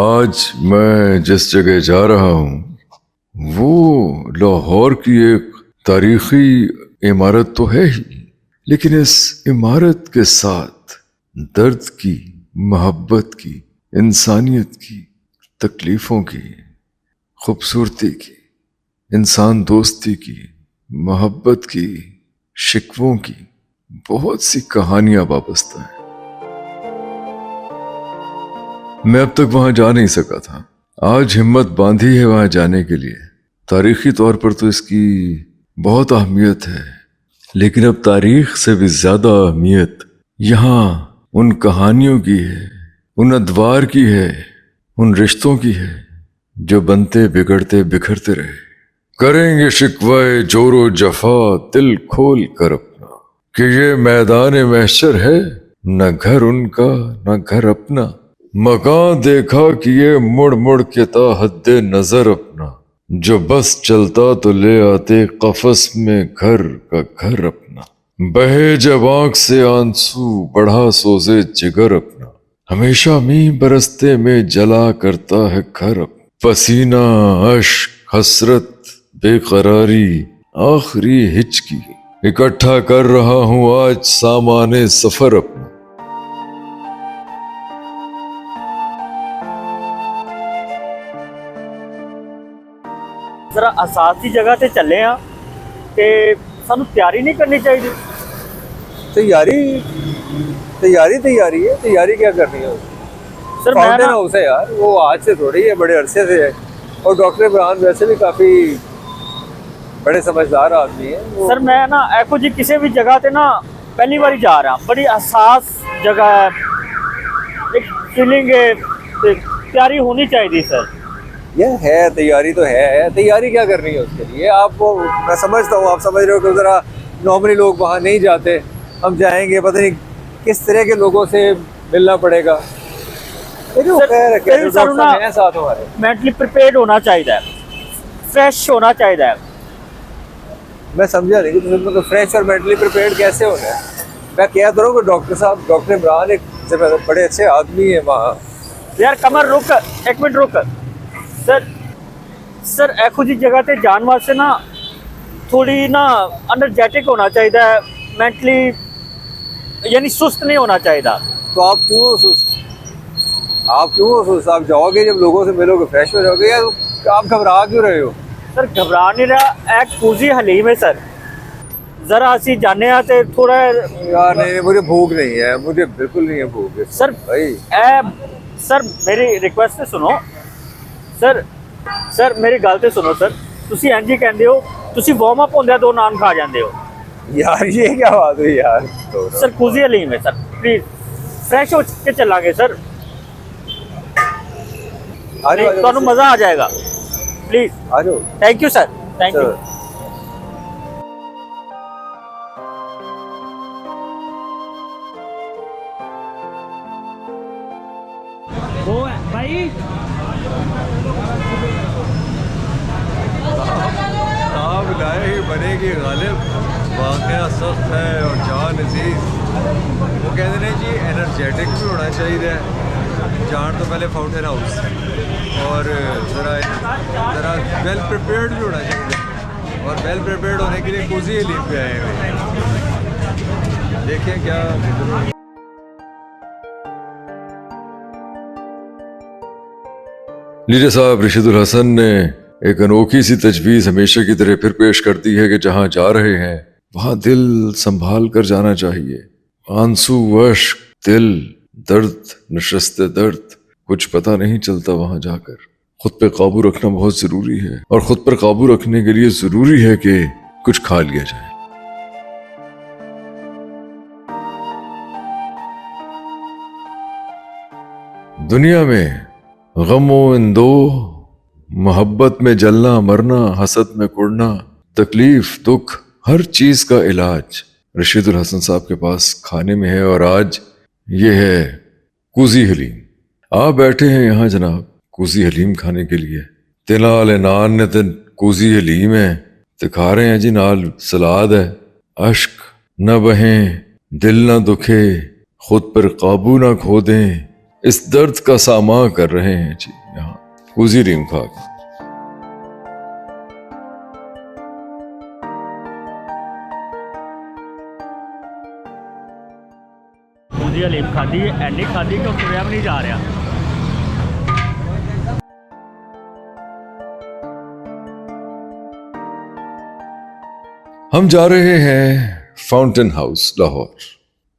आज मैं जिस जगह जा रहा हूँ वो लाहौर की एक तारीखी इमारत तो है ही, लेकिन इस इमारत के साथ दर्द की, मोहब्बत की, इंसानियत की, तकलीफ़ों की, खूबसूरती की, इंसान दोस्ती की, मोहब्बत की, शिकवों की बहुत सी कहानियां वाबस्ता हैं। मैं अब तक वहां जा नहीं सका था। आज हिम्मत बांधी है वहां जाने के लिए। तारीखी तौर पर तो इसकी बहुत अहमियत है, लेकिन अब तारीख से भी ज्यादा अहमियत यहाँ उन कहानियों की है, उन अदवार की है, उन रिश्तों की है जो बनते बिगड़ते बिखरते रहे। करेंगे शिकवाए जोरो जफा दिल खोल कर अपना, कि ये मैदान महशर है, न घर उनका न घर अपना। मकान देखा कि ये मुड़ मुड़ के ता हद्दे नजर अपना, जो बस चलता तो ले आते कफस में घर का घर अपना। बहे जब आंख से आंसू बढ़ा सोजे जिगर अपना, हमेशा मींह बरसते में जला करता है घर अपना। पसीना, अश्क, हसरत, बेकरारी, आखिरी हिचकी इकट्ठा कर रहा हूं आज सामाने सफर अपना। जरा असासी जगह से चले हाँ कि सानू तैयारी नहीं करनी चाहिए। तैयारी तैयारी तैयारी है। तैयारी क्या करनी है? सर मैं फाउंटेन ना हाउस है यार, वो आज से थोड़ी है, बड़े अरसे से है। और डॉक्टर इमरान वैसे भी काफी बड़े समझदार आदमी है वो। सर मैं ना एको जी किसी भी जगह ते ना पहली बार जा रहा, बड़ी हसास जगह है, एक फीलिंग है, ते तैयारी होनी चाहिए सर। ये है तैयारी तो है। तैयारी क्या करनी है उसके लिए? आपको मैं समझता हूँ, आप समझ रहे हो कि जरा नॉर्मली लोग वहाँ नहीं जाते, हम जाएंगे, पता नहीं किस तरह के लोगों से मिलना पड़ेगा। साथ हमारे मेंटली प्रिपेयर्ड होना चाहिए, फ्रेश होना चाहिए। मैं समझा नहीं कि मतलब फ्रेश और मेंटली प्रिपेयर्ड कैसे होना है। मैं कह तो रहा हूँ कि डॉक्टर साहब, डॉक्टर इमरान एक बड़े अच्छे आदमी है वहाँ। यार कमर रुक, एक मिनट रुक। सर एखो जी जगह ते जान वास्ते ना थोड़ी ना एनर्जेटिक होना चाहिए, मेंटली यानी सुस्त नहीं होना चाहिए। तो आप क्यों सुस्त? आप जाओगे, जब लोगों से मिलोगे फ्रेश हो जाओगे, या आप घबरा क्यों रहे हो? सर घबरा नहीं रहा, एक कूजी हलीम है सर, जरा असी जाने आते थोड़ा। यार नहीं, मुझे भूख नहीं है, मुझे बिल्कुल नहीं है भूख सर भाई। सर मेरी रिक्वेस्ट तो सुनो सर मेरी गल तो सुनो सर। तुसी इंज ही कहंदे हो, तुसी वार्म अप होंदे दो नान खा जांदे हो। यार ये क्या बात हुई यार? सर कूजी हलीम है सर, प्लीज फ्रेश हो के चलांगे सर, तो मजा आ जाएगा, प्लीज आ जाओ। Thank you sir, thank you. वो है भाई, आप लाए ही बनेगी गालिब, वाक़या सख्त है और जान अजीज। वो कहते हैं जी एनर्जेटिक भी होना चाहिए। जान तो पहले फाउंटेन हाउस, और ज़रा वेल प्रिपेयर्ड भी होना चाहिए, और वेल प्रिपेयर्ड होने के लिए कोजी लीव पे आए हुए हैं। देखिए क्या लीडर साहब रशीदुल हसन ने एक अनोखी सी तजवीज़ हमेशा की तरह फिर पेश कर दी है कि जहां जा रहे हैं वहां दिल संभाल कर जाना चाहिए। आंसू, अश्क, दिल, दर्द, नशस्ते दर्द, कुछ पता नहीं चलता वहां जाकर। खुद पे काबू रखना बहुत जरूरी है, और खुद पर काबू रखने के लिए जरूरी है कि कुछ खा लिया जाए। दुनिया में गमो इंदो, मोहब्बत में जलना मरना, हसद में कुड़ना, तकलीफ दुख, हर चीज का इलाज रशीदुल हसन साहब के पास खाने में है। और आज ये है कूजी हलीम। आप बैठे हैं यहाँ जनाब कूजी हलीम खाने के लिए। ते नाल नान ने ते कूजी हलीम है, ते खा रहे हैं जी, नाल सलाद है। अश्क न बहें, दिल न दुखे, खुद पर काबू न खो दें, इस दर्द का सामना कर रहे हैं जी यहाँ उजीरीम खाक। ਉਹਦੀ ਹਲੀਮ ਖਾਧੀ ਐਨੀ ਖਾਧੀ ਕਿ ਉਹ ਤੁਰਿਆ ਵੀ ਨਹੀਂ ਜਾ ਰਿਹਾ। हम जा रहे हैं fountain house Lahore.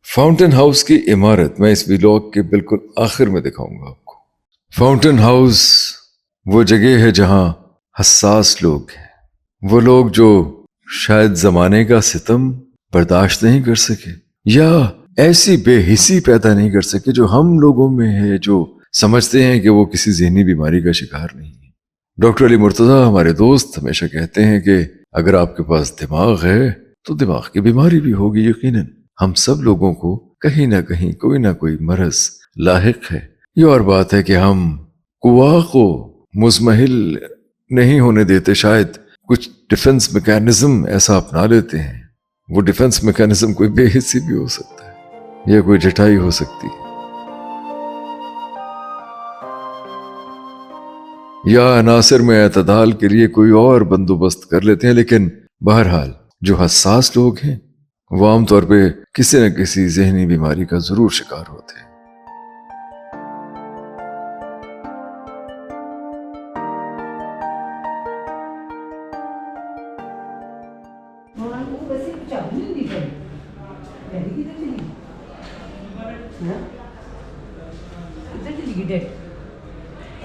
Fountain house की इमारत मैं इस व्लॉग के बिल्कुल आखिर में दिखाऊंगा आपको। फाउंटेन हाउस वो जगह है जहां हसास लोग हैं, वो लोग जो शायद जमाने का सितम बर्दाश्त नहीं कर सके या ऐसी बेहिसी पैदा नहीं कर सके जो हम लोगों में है, जो समझते हैं कि वो किसी ज़हनी बीमारी का शिकार नहीं है। डॉक्टर अली मुर्तज़ा हमारे दोस्त हमेशा कहते हैं कि अगर आपके पास दिमाग है तो दिमाग की बीमारी भी होगी। यकीनन हम सब लोगों को कहीं ना कहीं कोई ना कोई मरज लाहिक है। ये और बात है कि हम कुआ को मुज़महिल नहीं होने देते, शायद कुछ डिफेंस मैकेनिज्म ऐसा अपना लेते हैं। वो डिफेंस मैकेनिज्म कोई बेहिस्सी भी हो सकता है या कोई जटाई हो सकती है या अनासर में एतदाल के लिए कोई और बंदोबस्त कर लेते हैं। लेकिन बहरहाल जो हसास लोग हैं वो आमतौर पे किसी न किसी जहनी बीमारी का जरूर शिकार होते हैं।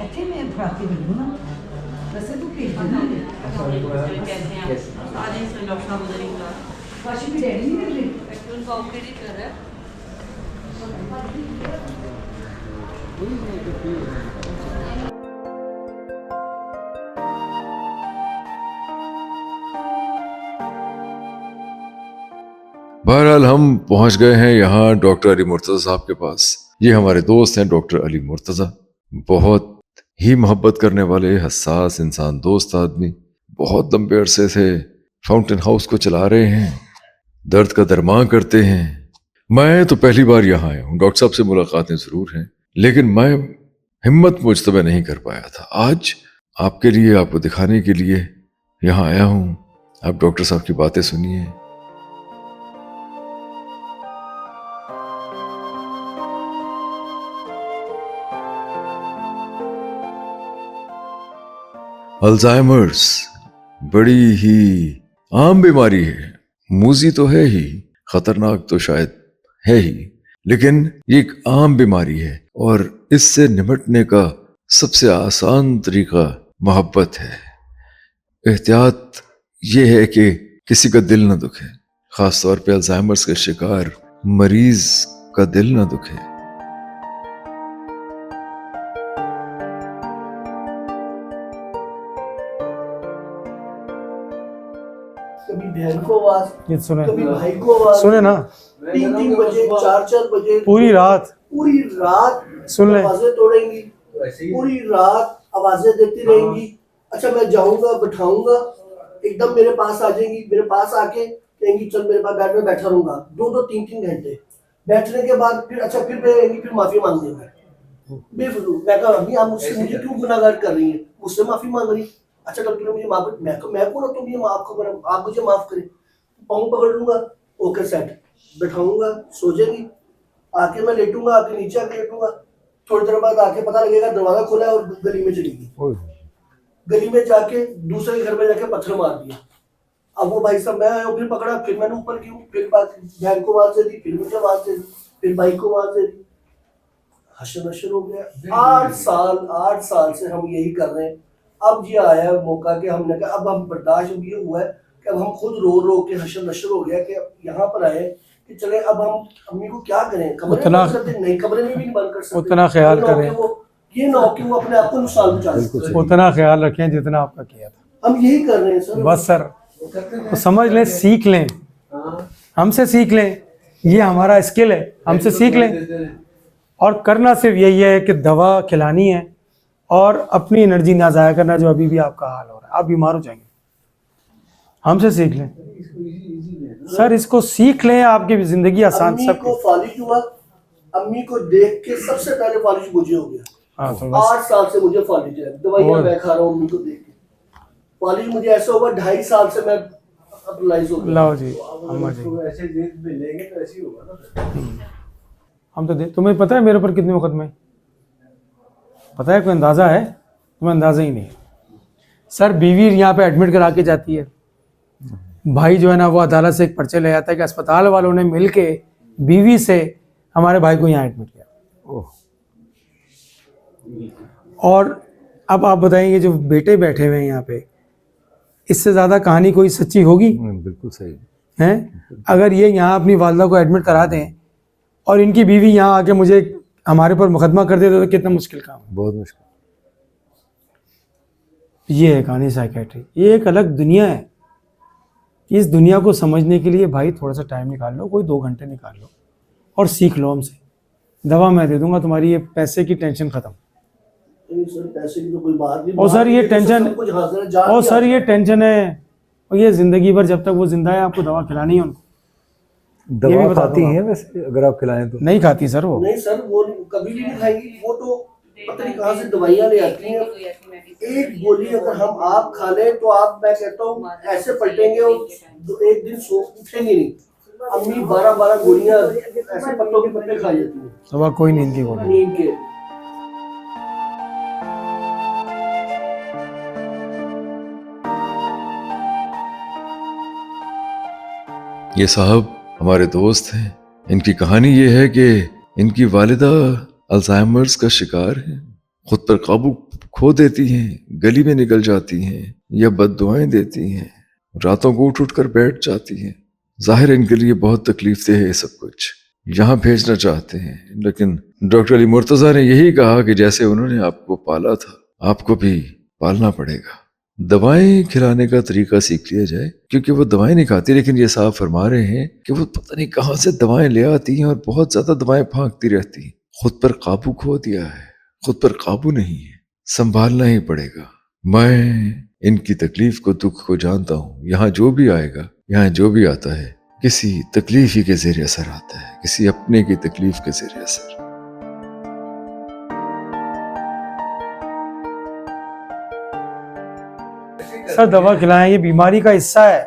अच्छे मैं फ्राकी बनूँ ना वैसे तो भेज देना काशी की डैडी नहीं कर रही उनका ऑपरेट कर रहा है। बहरहाल हम पहुंच गए हैं यहाँ डॉक्टर अली मुर्तज़ा साहब के पास। ये हमारे दोस्त हैं डॉक्टर अली मुर्तज़ा, बहुत ही मोहब्बत करने वाले हसास इंसान, दोस्त आदमी। बहुत लंबे अरसे से फाउंटेन हाउस को चला रहे हैं, दर्द का दरमान करते हैं। मैं तो पहली बार यहाँ आया हूँ, डॉक्टर साहब से मुलाकातें ज़रूर हैं, लेकिन मैं हिम्मत मुजतबा नहीं कर पाया था। आज आपके लिए, आपको दिखाने के लिए यहाँ आया हूँ। आप डॉक्टर साहब की बातें सुनिए। अल्जाइमर्स बड़ी ही आम बीमारी है। मूजी तो है ही, खतरनाक तो शायद है ही, लेकिन ये एक आम बीमारी है और इससे निपटने का सबसे आसान तरीका मोहब्बत है। एहतियात ये है कि किसी का दिल न दुखे, खास तौर पे अल्जाइमर्स के शिकार मरीज का दिल न दुखे। कभी बहन को आवाज, ये सुने कभी भाई को आवाज, सुने ना 3-3 बजे 4-4 बजे पूरी रात सुन ले। आवाजें तोड़ेंगी, पूरी रात आवाजें देती रहेंगी। अच्छा मैं जाऊंगा, बैठाऊंगा, एकदम मेरे पास आ जाएंगी, मेरे पास आके कहेंगी चल मेरे पास बेड में बैठा रहूंगा 2-2 3-3 घंटे। बैठने के बाद फिर अच्छा फिर कहेंगी, फिर माफी मांग देंगे बेफजूल। मैं कहा अभी आप मुझसे मुझे क्यों गुनाहगार कर रही है, मुझसे माफी मांग रही। अच्छा कल तुमने मुझे माफ, मैं को ना तुम ये माफ करो, आप मुझे माफ करें। पाँव पकड़ लूंगा, ओके सेट, बैठाऊंगा, सो जाएगी। आके मैं लेटूंगा, आके नीचे आके लेटूंगा। थोड़ी देर बाद आके पता लगेगा दरवाजा खोला है और गली में चली गई। गली में जाके दूसरे घर में जाके पत्थर मार दिया। अब वो भाई साहब मैं आया, फिर पकड़ा, फिर मैंने ऊपर की, फिर बहन को आवाज दे दी, फिर मुझे आवाज दे दी, फिर भाई को आवाज दे दी। हशर नशर हो गया। 8 साल से हम यही कर रहे हैं। अब ये आया मौका कि हमने कहा अब हम बर्दाश्त ये हुआ है कि अब हम खुद रो के हशर नशर हो गया कि यहाँ पर आए कि चले अब हम अम्मी को क्या करें, कमरे में बंद करते नहीं, कमरे में भी नहीं बंद कर सकते। उतना ख्याल करें, ये ना हो कि वो अपने आप को नुकसान पहुंचा। उतना ख्याल रखें जितना आपका किया था। हम यही कर रहे हैं सर। बस सर तो समझ लें, सीख लें, हमसे सीख लें, ये हमारा स्किल है, हमसे सीख लें। और करना सिर्फ यही है कि दवा खिलानी है और अपनी एनर्जी ना ज़ाया करना, जो अभी भी आपका हाल हो रहा है। आप बीमार हो जाएंगे, हमसे सीख लें सर, इसको सीख लें, आपकी ज़िंदगी आसान। सब को फालिज हुआ, अम्मी को देख के सबसे पहले फालिज मुझे हो गया। हाँ तो बस 8 साल से मुझे फालिज है, दवाइयाँ और- मैं खा रहा हूँ अम्मी को देख के। फालिज मुझे ऐसा हुआ 2.5 साल से मैं अपलाइज हो गया। लाओ जी अम्मा जी, ऐसे मिलेंगे तो ऐसे ही होगा ना। हम तो तुम्हें पता है मेरे ऊपर कितने मुकदमे हैं? पता है, कोई अंदाज़ा है? तुम्हें अंदाज़ा ही नहीं है सर। बीवी यहाँ पे एडमिट करा के जाती है, भाई जो है ना वो अदालत से एक पर्चे ले आता है कि अस्पताल वालों ने मिल के बीवी से हमारे भाई को यहाँ एडमिट किया। और अब आप बताएंगे जो बेटे बैठे हुए हैं यहाँ पे, इससे ज़्यादा कहानी कोई सच्ची होगी? बिल्कुल सही। हैं? अगर ये यहाँ अपनी वालदा को एडमिट करा दें और इनकी बीवी यहाँ आके मुझे हमारे पर मुकदमा कर दे तो कितना मुश्किल काम है। बहुत मुश्किल। ये है कहानी साइकेट्री, ये एक अलग दुनिया है। इस दुनिया को समझने के लिए भाई थोड़ा सा टाइम निकाल लो, कोई 2 घंटे निकाल लो और सीख लो हमसे। दवा मैं दे दूंगा, तुम्हारी ये पैसे की टेंशन खत्म। नहीं सर, पैसे की तो कोई बात नहीं। और सर ये टेंशन, सब कुछ हाजिर है, जान और भी सर हाजिर ये टेंशन है, और ये जिंदगी भर जब तक वो जिंदा है आपको दवा खिलानी है उनको। ये भी दवा बता खाती दूंगा। हैं वैसे अगर आप खिलाएं तो? नहीं खाती सर वो। नहीं सर, वो कभी भी नहीं खाएंगी। वो तो पता नहीं कहाँ से दवाइयाँ ले आती हैं। एक गोली अगर हम आप खा लें तो आप, मैं कहता हूँ ऐसे पलटेंगे और एक दिन सो उठेंगे नहीं। अम्मी 12-12 गोलियाँ ऐसे पत्तों के पत्ते खा जाती हैं दवा कोई नींद की गोली। नींद के। ये साहब हमारे दोस्त हैं। इनकी कहानी ये है कि इनकी वालिदा अल्जाइमर्स का शिकार है, खुद पर काबू खो देती हैं, गली में निकल जाती हैं या बद्दुआएं देती हैं, रातों को उठ कर बैठ जाती हैं। जाहिर इनके लिए बहुत तकलीफ दे है ये सब कुछ, यहाँ भेजना चाहते हैं। लेकिन डॉक्टर अली मुर्तज़ा ने यही कहा कि जैसे उन्होंने आपको पाला था आपको भी पालना पड़ेगा। दवाएं खिलाने का तरीका सीख लिया जाए, क्योंकि वो दवाएं नहीं खाती। लेकिन ये साहब फरमा रहे हैं कि वो पता नहीं कहाँ से दवाएं ले आती हैं और बहुत ज्यादा दवाएं फांकती रहती हैं। खुद पर काबू खो दिया है, खुद पर काबू नहीं है, संभालना ही पड़ेगा। मैं इनकी तकलीफ को, दुख को जानता हूँ। यहाँ जो भी आएगा, यहाँ जो भी आता है, किसी तकलीफ ही के ज़रिए असर आता है, किसी अपने की तकलीफ के ज़रिए असर। सर दवा खिलाएं, ये बीमारी का हिस्सा है,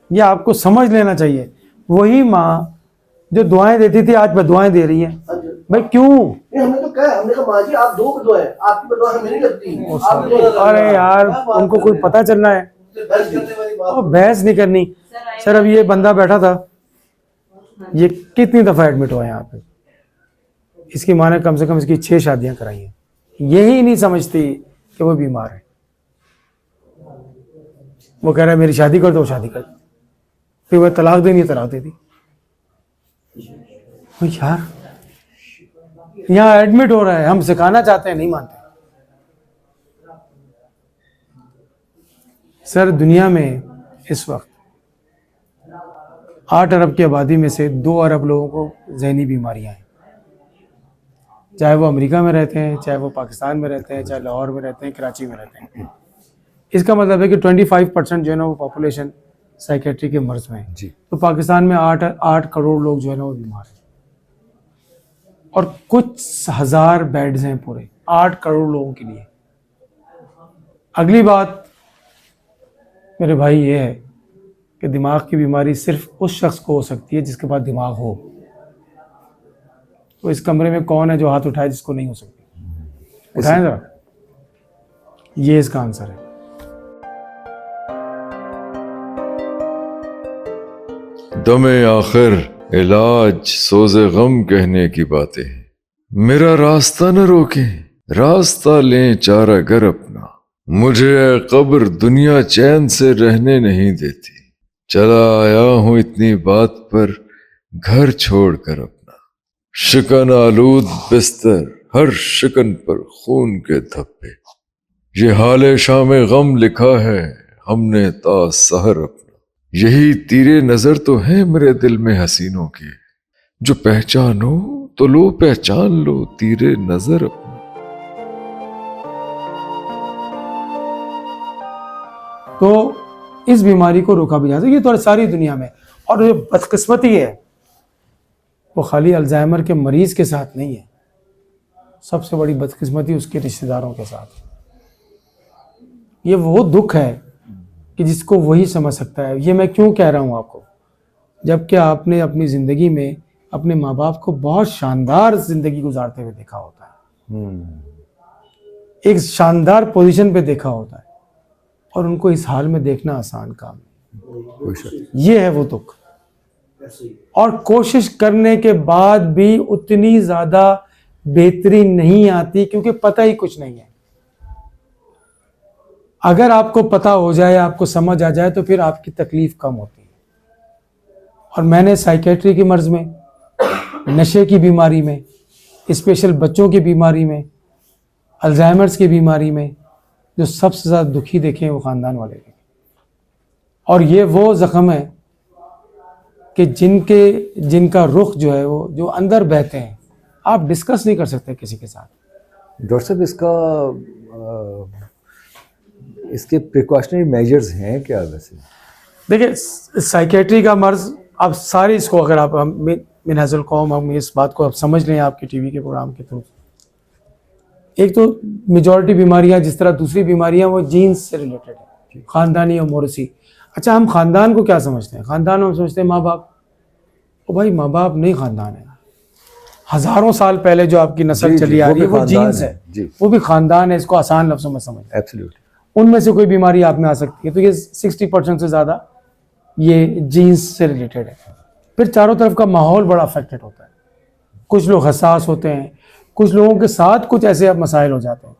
ये आपको समझ लेना चाहिए। वही माँ जो दुआएं देती थी आज बदुआएं दे रही है। भाई क्यों? नहीं, हमने तो कहा, हमने कहा माँ जी आप 2 बदुआ है, आपकी बदुआ हमें नहीं लगती। आप भी नहीं अरे यार उनको कोई पता चलना है, बहस करने वाली बात। और बहस नहीं करनी। सर अब ये बंदा बैठा था, ये कितनी दफा एडमिट हुआ है यहाँ पे, इसकी माँ ने कम से कम इसकी 6 शादियां कराई हैं। यही नहीं समझती कि वो बीमार है। वो कह रहा है मेरी शादी कर दो, शादी कर दो, फिर वह तलाक देनी है, तलाक दे दी। ओ यार यहाँ एडमिट हो रहा है, हम सिखाना चाहते हैं, नहीं मानते। सर दुनिया में इस वक्त 8 अरब की आबादी में से 2 अरब लोगों को ज़हनी बीमारियां हैं, चाहे वो अमेरिका में रहते हैं, चाहे वो पाकिस्तान में रहते हैं, चाहे लाहौर में रहते हैं, कराची में रहते हैं। इसका मतलब है कि 25% जो है ना वो पॉपुलेशन साइकेट्री के मर्ज में है जी। तो पाकिस्तान में 8 करोड़ लोग जो है ना वो बीमार हैं, और कुछ हज़ार बेड्स हैं पूरे 8 करोड़ लोगों के लिए। अगली बात मेरे भाई ये है कि दिमाग की बीमारी सिर्फ उस शख्स को हो सकती है जिसके पास दिमाग हो। तो इस कमरे में कौन है जो हाथ उठाए जिसको नहीं हो सकती? उठाएं जरा, ये इसका आंसर है। दमे आखिर इलाज सोज़े गम कहने की बातें हैं। मेरा रास्ता न रोके, रास्ता लें चारा गर अपना। मुझे ए कब्र दुनिया चैन से रहने नहीं देती। चला आया हूं इतनी बात पर घर छोड़ कर अपना। शिकन आलूद बिस्तर, हर शिकन पर खून के धब्बे। ये हाले शामे गम लिखा है हमने ता सहर अपना। यही तीरे नजर तो है मेरे दिल में हसीनों के, जो पहचानो तो लो, पहचान लो तीरे नजर अपना। तो इस बीमारी को रोका भी जा सकता है, ये तो सारी दुनिया में। और ये बदकिस्मती है, वो खाली अल्जाइमर के मरीज़ के साथ नहीं है, सबसे बड़ी बदकिस्मती उसके रिश्तेदारों के साथ। ये वो दुख है कि जिसको वही समझ सकता है। ये मैं क्यों कह रहा हूँ आपको, जबकि आपने अपनी ज़िंदगी में अपने माँ बाप को बहुत शानदार ज़िंदगी गुजारते हुए देखा होता है, एक शानदार पोजीशन पे देखा होता है, और उनको इस हाल में देखना आसान काम नहीं। ये है वो दुख। और कोशिश करने के बाद भी उतनी ज़्यादा बेहतरी नहीं आती, क्योंकि पता ही कुछ नहीं है। अगर आपको पता हो जाए, आपको समझ आ जाए, तो फिर आपकी तकलीफ कम होती है। और मैंने साइकेट्री की मर्ज में, नशे की बीमारी में, स्पेशल बच्चों की बीमारी में, अल्जाइमर्स की बीमारी में जो सबसे ज़्यादा दुखी देखे हैं वो ख़ानदान वाले देखे। और ये वो ज़ख्म है कि जिनका रुख जो है वो जो अंदर बहते हैं, आप डिस्कस नहीं कर सकते किसी के साथ। डॉक्टर साहब, इसके प्रिकॉशनरी मेजर्स हैं क्या वैसे? देखिए, साइकेट्री का मर्ज, आप सारी इसको अगर आप मिनहाजुल कौम, हम इस बात को आप समझ लें आपके टीवी के प्रोग्राम के थ्रू, एक तो मेजॉरिटी बीमारियां जिस तरह दूसरी बीमारियां वो जीन्स से रिलेटेड है, ख़ानदानी और मोरसी। अच्छा, हम ख़ानदान को क्या समझते हैं? ख़ानदान हम समझते हैं माँ बाप। ओ भाई, माँ बाप नहीं ख़ानदान है। हज़ारों साल पहले जो आपकी नस्ल चली आ रही है वो जीन्स है, वो भी ख़ानदान है। इसको आसान लफ्ज़ों में समझ। एब्सोल्युटली। उनमें से कोई बीमारी आप में आ सकती है, तो ये 60% से ज़्यादा ये जीन्स से रिलेटेड है। फिर चारों तरफ का माहौल बड़ा अफेक्टेड होता है। कुछ लोग हसास होते हैं, कुछ लोगों के साथ कुछ ऐसे मसाइल हो जाते हैं,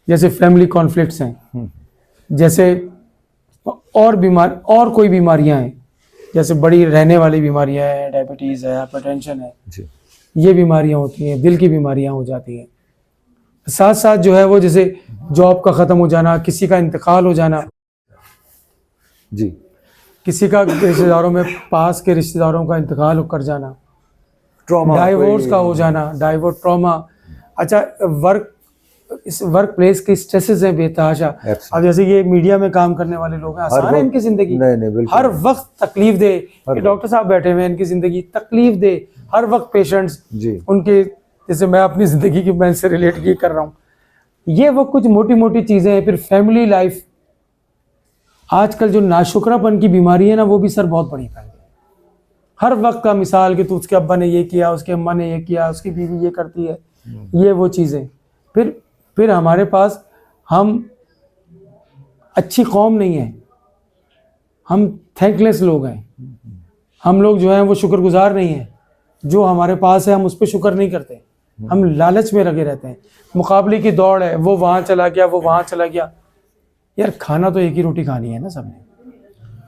जैसे फैमिली कॉन्फ्लिक्ट्स हैं, जैसे और कोई बीमारियां हैं, जैसे बड़ी रहने वाली बीमारियां हैं, डायबिटीज़ है, हाइपरटेंशन है, ये बीमारियां होती हैं, दिल की बीमारियां हो जाती हैं। साथ साथ जो है वो जैसे जॉब का ख़त्म हो जाना, किसी का इंतकाल हो जाना, जी, किसी का रिश्तेदारों में पास के रिश्तेदारों का इंतकाल कर जाना, ट्रॉमा, डाइवोर्स का हो जाना, डाइवोर्स ट्रॉमा। अच्छा, वर्क प्लेस की स्ट्रेसेस हैं बेतहाशा। अब जैसे ये मीडिया में काम करने वाले लोग हैं, आसान है इनकी जिंदगी, नहीं, हर वक्त तकलीफ दे। डॉक्टर साहब बैठे हुए हैं, इनकी जिंदगी तकलीफ दे, हर वक्त पेशेंट्स उनके, जैसे मैं अपनी जिंदगी की मैं से रिलेट की कर रहा हूँ। ये वो कुछ मोटी मोटी चीजें हैं। फिर फैमिली लाइफ, आजकल जो नाशुक्रापन की बीमारी है ना, वो भी सर बहुत बड़ी फैल गई। हर वक्त का मिसाल कि तो उसके अब्बा ने ये किया, उसके अम्मा ने ये किया, उसकी बीवी ये करती है, ये वो चीज़ें। फिर हमारे पास, हम अच्छी कौम नहीं है, हम थैंकलेस लोग हैं। हम लोग जो हैं वो शुक्रगुजार नहीं हैं। जो हमारे पास है हम उस पर शुक्र नहीं करते, हम लालच में लगे रहते हैं। मुकाबले की दौड़ है, वो वहाँ चला गया, वो वहाँ चला गया। यार, खाना तो एक ही रोटी खानी है ना सबने।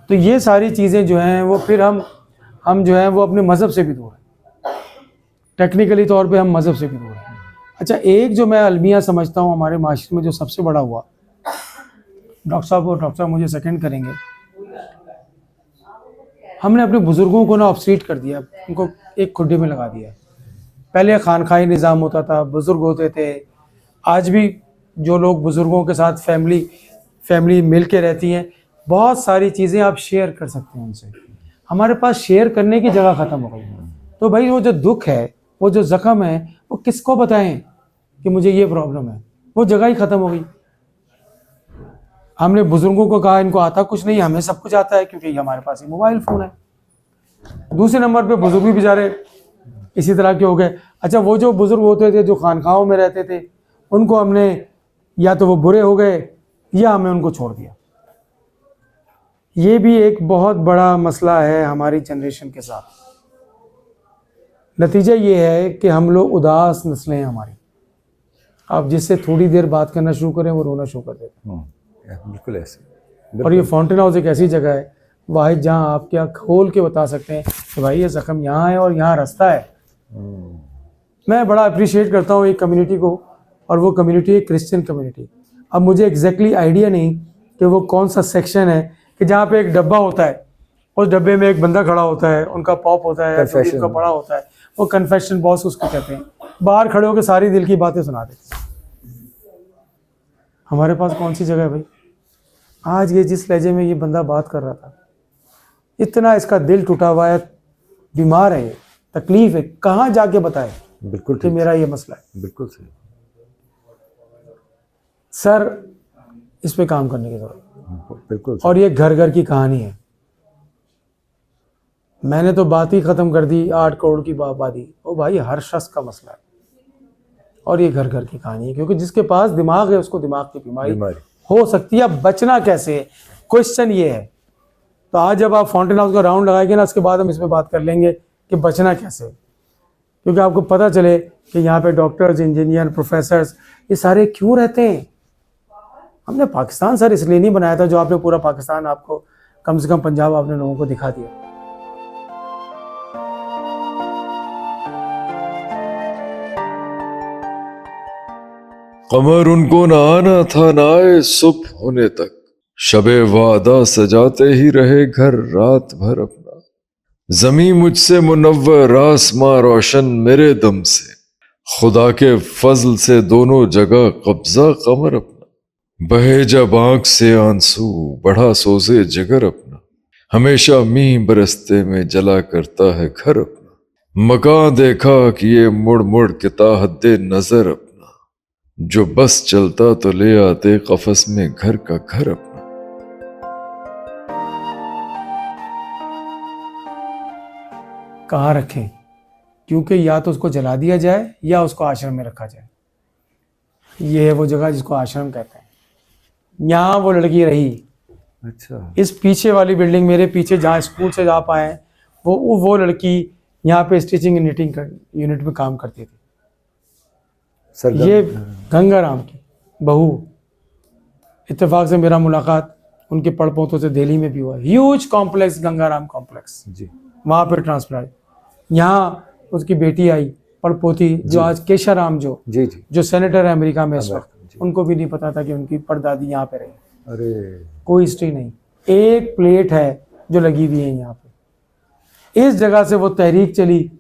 तो ये सारी चीज़ें जो हैं वो फिर हम जो हैं वो अपने मज़हब से भी दूर हैं। टेक्निकली तौर पे हम मज़हब से भी दूर हैं। अच्छा, एक जो मैं अलमिया समझता हूँ हमारे माशरे में जो सबसे बड़ा हुआ, डॉक्टर साहब मुझे सेकंड करेंगे, हमने अपने बुज़ुर्गों को ना ऑब्सोलीट कर दिया, उनको एक खुड्डे में लगा दिया। पहले खानखाई निज़ाम होता था, बुज़ुर्ग होते थे। आज भी जो लोग बुज़ुर्गों के साथ फैमिली मिल के रहती हैं, बहुत सारी चीज़ें आप शेयर कर सकते हैं उनसे। हमारे पास शेयर करने की जगह ख़त्म हो गई। तो भाई, वो जो दुख है, वो जो ज़ख्म है, वो किसको बताएं कि मुझे ये प्रॉब्लम है? वो जगह ही ख़त्म हो गई। हमने बुज़ुर्गों को कहा इनको आता कुछ नहीं, हमें सब कुछ आता है, क्योंकि हमारे पास ही मोबाइल फ़ोन है। दूसरे नंबर पे बुज़ुर्ग भी बेचारे इसी तरह के हो गए। अच्छा, वो जो बुज़ुर्ग होते थे जो खानखाओं में रहते थे, उनको हमने, या तो वो बुरे हो गए या हमें उनको छोड़ दिया। ये भी एक बहुत बड़ा मसला है हमारी जनरेशन के साथ। नतीजा ये है कि हम लोग उदास नस्लें हैं हमारी। आप जिससे थोड़ी देर बात करना शुरू करें वो रोना शुरू कर देते हैं। बिल्कुल ऐसे। और ये फाउंटेन हाउस एक ऐसी जगह है वाहिद जहाँ आप क्या खोल के बता सकते हैं कि भाई ये ज़ख्म यहाँ है और यहाँ रास्ता है। मैं बड़ा अप्रिशिएट करता हूँ एक कम्युनिटी को, और वो कम्युनिटी है क्रिश्चियन कम्युनिटी। अब मुझे एग्जैक्टली आइडिया नहीं कि वो कौन सा सेक्शन है कि जहाँ पे एक डब्बा होता है, उस डब्बे में एक बंदा खड़ा होता है, उनका पॉप होता है, उनका बड़ा होता है, वो कन्फेशन बॉक्स उसको कहते हैं। बाहर खड़े होकर सारी दिल की बातें सुना देते हैं। हमारे पास कौन सी जगह है भाई? आज ये जिस लहजे में ये बंदा बात कर रहा था, इतना इसका दिल टूटा हुआ है, बीमार है ये, तकलीफ है, कहाँ जाके बताए बिल्कुल कि मेरा ये मसला है। बिल्कुल सही। सर इस पे काम करने की जरूरत बिल्कुल है। और ये घर घर की कहानी है। मैंने तो बात ही खत्म कर दी 8 करोड़ की आबादी। ओ भाई, हर शख्स का मसला है और ये घर घर की कहानी है, क्योंकि जिसके पास दिमाग है उसको दिमाग की बीमारी हो सकती है। अब बचना कैसे है, क्वेश्चन ये है। तो आज जब आप फाउंटेन हाउस का राउंड लगाएंगे ना, उसके बाद हम इसमें बात कर लेंगे कि बचना कैसे है, क्योंकि आपको पता चले कि यहाँ पे डॉक्टर्स, इंजीनियर, प्रोफेसर्स ये सारे क्यों रहते हैं। हमने पाकिस्तान सर इसलिए नहीं बनाया था जो आपने पूरा पाकिस्तान, आपको कम से कम पंजाब आपने लोगों को दिखा दिया। कमर उनको न आना था, न आए सुबह होने तक, शबे वादा सजाते ही रहे घर रात भर अपना। जमी मुझसे मुनव्वर, आसमां रोशन मेरे दम से, खुदा के फजल से दोनों जगह कब्जा कमर अपना। बहे जब आंख से आंसू, बढ़ा सोजे जिगर अपना, हमेशा मींह बरसते में जला करता है घर अपना। मकान देखा कि ये मुड़ मुड़ के ताहद्दे नजर अपना, जो बस चलता तो ले आते कफस में घर का घर अपना। कहाँ रखें, क्योंकि या तो उसको जला दिया जाए या उसको आश्रम में रखा जाए। ये है वो जगह जिसको आश्रम कहते हैं। यहाँ वो लड़की रही। अच्छा। इस पीछे वाली बिल्डिंग, मेरे पीछे जहाँ स्कूल से आप आए, वो लड़की यहाँ पे स्टिचिंग एंड निटिंग यूनिट में काम करती थी। सर ये गंगाराम की बहू, इत्तेफाक से मेरा मुलाकात उनके पड़पोतों से दिल्ली में भी हुआ। ह्यूज कॉम्प्लेक्स, गंगाराम कॉम्प्लेक्स, जी, वहाँ पे ट्रांसप्लांट। यहाँ उसकी बेटी आई, पड़पोती, जो आज केशाराम जी, जो सेनेटर है अमेरिका में इस वक्त, उनको भी नहीं पता था कि उनकी परदादी यहाँ पे रही। अरे कोई हिस्ट्री नहीं। एक प्लेट है जो लगी हुई है यहाँ पे। इस जगह से वो तहरीक चली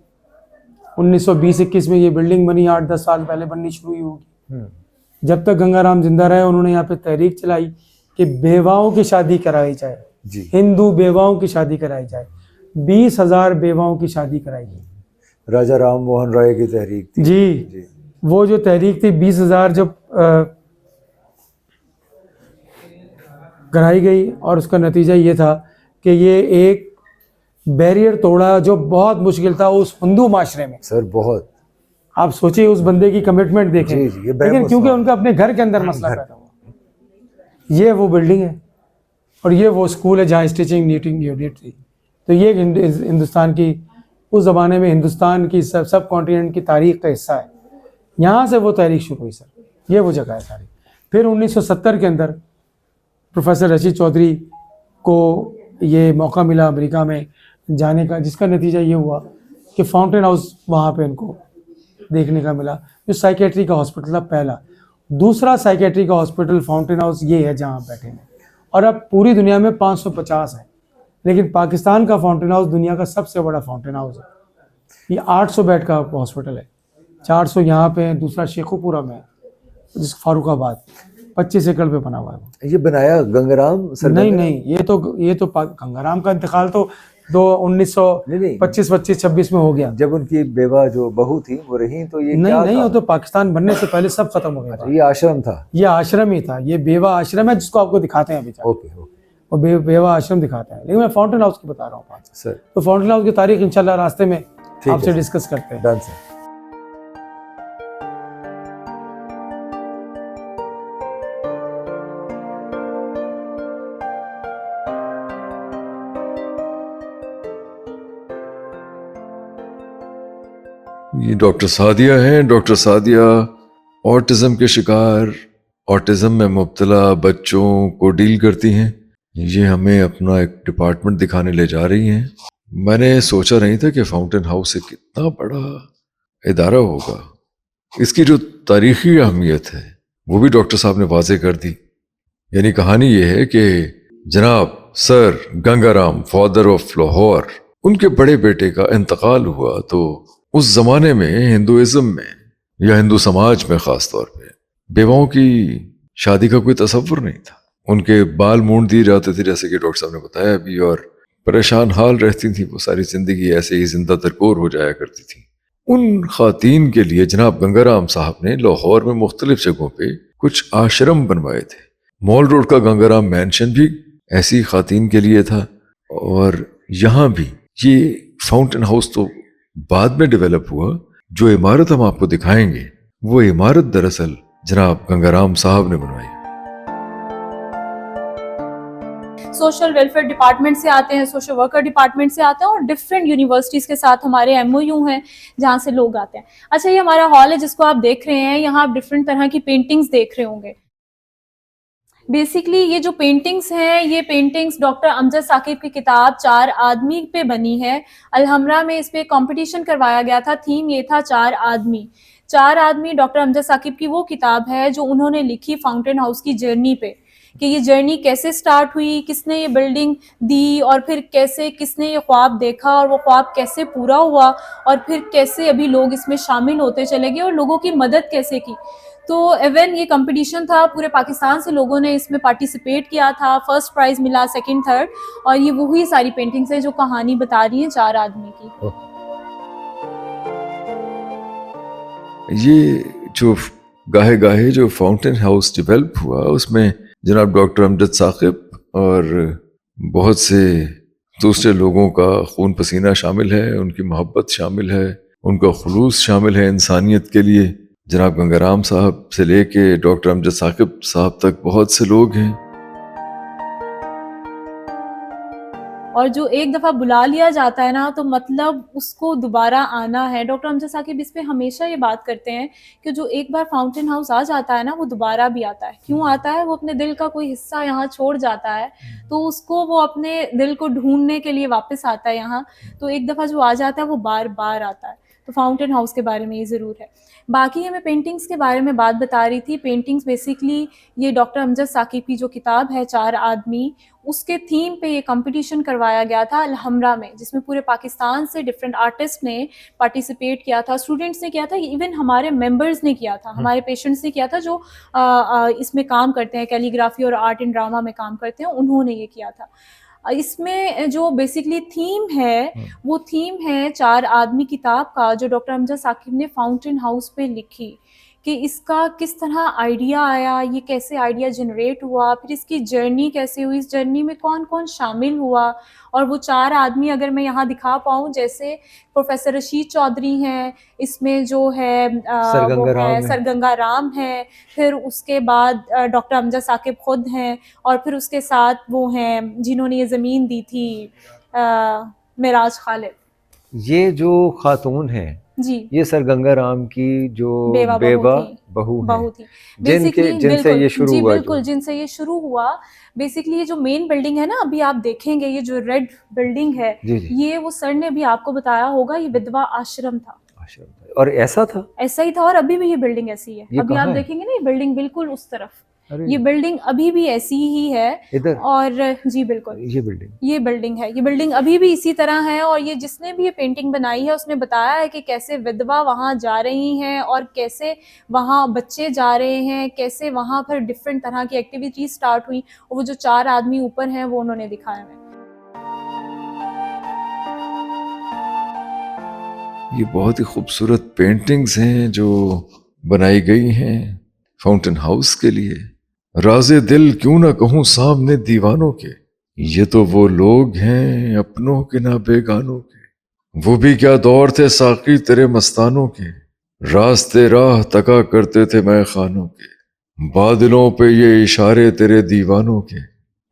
1920-21 में। ये बिल्डिंग बनी 8-10 साल पहले बननी शुरू हुई होगी। जब तक गंगाराम जिंदा रहे उन्होंने यहाँ पे तहरीक चलाई कि बेवाओं की शादी कराई जाए, हिंदू बेवाओं की शादी कराई जाए। 20,000 बेवाओं की शादी कराई गई। राजा राम मोहन राय की तहरीक थी। जी। वो जो तहरीक थी 20,000 जब कराई गई, और उसका नतीजा ये था कि ये एक बैरियर तोड़ा जो बहुत मुश्किल था उस हिंदू माशरे में। सर बहुत, आप सोचिए उस बंदे की कमिटमेंट देखें। जी, लेकिन क्योंकि उनका अपने घर के अंदर मसला पैदा हुआ। ये वो बिल्डिंग है और ये वो स्कूल है जहाँ स्टिचिंग नीटिंग यूनिट थी। तो ये हिंदुस्तान की, उस ज़माने में हिंदुस्तान की सब कॉन्टिनेंट की तारीख का हिस्सा है। यहाँ से वो तारीख शुरू हुई सर। ये वो जगह है सारी। फिर 1970 के अंदर प्रोफेसर रशीद चौधरी को ये मौका मिला अमेरिका में जाने का, जिसका नतीजा ये हुआ कि फाउंटेन हाउस वहाँ पे उनको देखने का मिला, जो साइकेट्री का हॉस्पिटल था पहला। दूसरा साइकेट्री का हॉस्पिटल फाउंटेन हाउस ये है जहाँ बैठे हैं। और अब पूरी दुनिया में 550 है, लेकिन पाकिस्तान का फाउंटेन हाउस दुनिया का सबसे बड़ा फाउंटेन हाउस है। ये 800 बेड का हॉस्पिटल है। 400 यहाँ पे है, दूसरा शेखुपुरा में है, जिस फारूकाबाद 25 एकड़ पे बना हुआ है। ये बनाया गंगाराम सर? नहीं, ये तो गंगाराम का इंतकाल तो 1925-26 में हो गया। जब उनकी बेवा जो बहू थी वो रही, तो ये नहीं, वो तो पाकिस्तान बनने से पहले सब खत्म हो गया था। ये आश्रम था? ये आश्रम ही था। ये बेवा आश्रम है जिसको आपको दिखाते हैं अभी। ओके। वो बेवा आश्रम दिखाते हैं, लेकिन मैं फाउंटेन हाउस की बता रहा हूँ बात सर। तो फाउंटेन हाउस की तारीख इंशाल्लाह रास्ते में आपसे डिस्कस करते हैं। Done sir. ये डॉक्टर सादिया हैं। डॉक्टर सादिया ऑटिज्म के शिकार, ऑटिज्म में मुब्तला बच्चों को डील करती हैं। ये हमें अपना एक डिपार्टमेंट दिखाने ले जा रही हैं। मैंने सोचा नहीं था कि फाउंटेन हाउस एक कितना बड़ा इदारा होगा। इसकी जो तारीखी अहमियत है वो भी डॉक्टर साहब ने वाजे कर दी। यानी कहानी ये है कि जनाब sir Gangaram, father of Lahore, उनके बड़े बेटे का इंतकाल हुआ। तो उस जमाने में हिंदुइज्म में या हिंदू समाज में खास तौर पे बेवाओं की शादी का कोई तसव्वुर नहीं था। उनके बाल मूंड दिए जाते थे, जैसे कि डॉक्टर साहब ने बताया अभी, और परेशान हाल रहती थी, वो सारी जिंदगी ऐसे ही जिंदा दरकोर हो जाया करती थी। उन खातीन के लिए जनाब गंगाराम साहब ने लाहौर में मुख्तलिफ जगहों पे कुछ आश्रम बनवाए थे। मॉल रोड का गंगाराम मैंशन भी ऐसी खातीन के लिए था, और यहाँ भी ये फाउंटेन हाउस तो बाद में डेवलप हुआ। जो इमारत हम आपको दिखाएंगे वो इमारत दरअसल जनाब गंगाराम साहब ने बनवाई। सोशल वेलफेयर डिपार्टमेंट से आते हैं, सोशल वर्कर डिपार्टमेंट से आते हैं, और डिफरेंट यूनिवर्सिटीज़ के साथ हमारे MOU हैं जहाँ से लोग आते हैं। अच्छा, ये हमारा हॉल है जिसको आप देख रहे हैं। यहाँ आप डिफरेंट तरह की पेंटिंग्स देख रहे होंगे। बेसिकली ये जो पेंटिंग्स हैं, ये पेंटिंग्स डॉक्टर अमजद साकिब की किताब 4 आदमी पे बनी है। अलहमरा में इस पे कंपटीशन करवाया गया था। थीम ये था 4 आदमी। 4 आदमी डॉक्टर अमजद साकिब की वो किताब है जो उन्होंने लिखी फाउंटेन हाउस की जर्नी पे, कि ये जर्नी कैसे स्टार्ट हुई, किसने ये बिल्डिंग दी, और फिर कैसे किसने ये ख्वाब देखा और वो ख्वाब कैसे पूरा हुआ, और फिर कैसे अभी लोग इसमें शामिल होते चले गए और लोगों की मदद कैसे की। तो इवन ये कंपटीशन था, पूरे पाकिस्तान से लोगों ने इसमें पार्टिसिपेट किया था। फर्स्ट प्राइज मिला, सेकंड, थर्ड, और ये वही सारी पेंटिंग्स हैं जो कहानी बता रही हैं 4 आदमी की। ये जो गाहे गाहे जो फाउंटेन हाउस डेवलप हुआ, उसमें जनाब डॉक्टर अमजद साकिब और बहुत से दूसरे लोगों का खून पसीना शामिल है, उनकी मोहब्बत शामिल है, उनका खुलूस शामिल है इंसानियत के लिए। जनाब गंगाराम साहब से लेके डॉक्टर अमजद साकिब साहब तक बहुत से लोग हैं। और जो एक दफ़ा बुला लिया जाता है ना, तो मतलब उसको दोबारा आना है। डॉक्टर अमजद साकिब इस पे हमेशा ये बात करते हैं कि जो एक बार फाउंटेन हाउस आ जाता है ना, वो दोबारा भी आता है। क्यों आता है? वो अपने दिल का कोई हिस्सा यहाँ छोड़ जाता है, तो उसको वो अपने दिल को ढूंढने के लिए वापस आता है यहाँ। तो एक दफ़ा जो आ जाता है वो बार बार आता है। तो फाउंटेन हाउस के बारे में ये ज़रूर है। बाकी ये मैं पेंटिंग्स के बारे में बात बता रही थी। पेंटिंग्स बेसिकली ये डॉक्टर अमजद साकिब की जो किताब है 4 आदमी, उसके थीम पे ये कंपटीशन करवाया गया था अलहमरा में, जिसमें पूरे पाकिस्तान से डिफरेंट आर्टिस्ट ने पार्टिसिपेट किया था, स्टूडेंट्स ने किया था, इवन हमारे मेंबर्स ने किया था, हमारे पेशेंट्स ने किया था जो इसमें काम करते हैं, कैलीग्राफी और आर्ट एंड ड्रामा में काम करते हैं, उन्होंने ये किया था। इसमें जो बेसिकली थीम है, वो थीम है 4 आदमी किताब का, जो डॉक्टर अमजद साकिब ने फाउंटेन हाउस पे लिखी, कि इसका किस तरह आइडिया आया, ये कैसे आइडिया जनरेट हुआ, फिर इसकी जर्नी कैसे हुई, इस जर्नी में कौन कौन शामिल हुआ। और वो 4 आदमी अगर मैं यहाँ दिखा पाऊँ, जैसे प्रोफेसर रशीद चौधरी हैं, इसमें जो है वो है सर गंगाराम है, फिर उसके बाद डॉक्टर अमजद साकिब खुद हैं, और फिर उसके साथ वो हैं जिन्होंने ये ज़मीन दी थी, मेराज खालिद। ये जो खातून है जी, ये सर गंगाराम की जो बेवा बहू थी, जिनसे ये शुरू हुआ, बिल्कुल जिनसे ये शुरू हुआ। बेसिकली ये जो मेन बिल्डिंग है ना, अभी आप देखेंगे ये जो रेड बिल्डिंग है, ये वो सर ने अभी आपको बताया होगा, ये विधवा आश्रम था। और ऐसा ही था, और अभी भी ये बिल्डिंग ऐसी है। अभी आप देखेंगे ना, ये बिल्डिंग बिल्कुल उस तरफ, ये बिल्डिंग अभी भी ऐसी ही है इधर। और जी बिल्कुल ये बिल्डिंग है, ये बिल्डिंग अभी भी इसी तरह है। और ये जिसने भी ये पेंटिंग बनाई है, उसने बताया है कि कैसे विधवा वहाँ जा रही हैं और कैसे वहाँ बच्चे जा रहे हैं, कैसे वहाँ पर डिफरेंट तरह की एक्टिविटीज स्टार्ट हुई, और वो जो 4 आदमी ऊपर हैं वो उन्होंने दिखाया है। ये बहुत ही खूबसूरत पेंटिंग्स हैं जो बनाई गई हैं फाउंटेन हाउस के लिए। राज़े दिल क्यों ना कहूँ सामने दीवानों के, ये तो वो लोग हैं अपनों के ना बेगानों के। वो भी क्या दौर थे साकी तेरे मस्तानों के, रास्ते राह तका करते थे मैं खानों के। बादलों पे ये इशारे तेरे दीवानों के,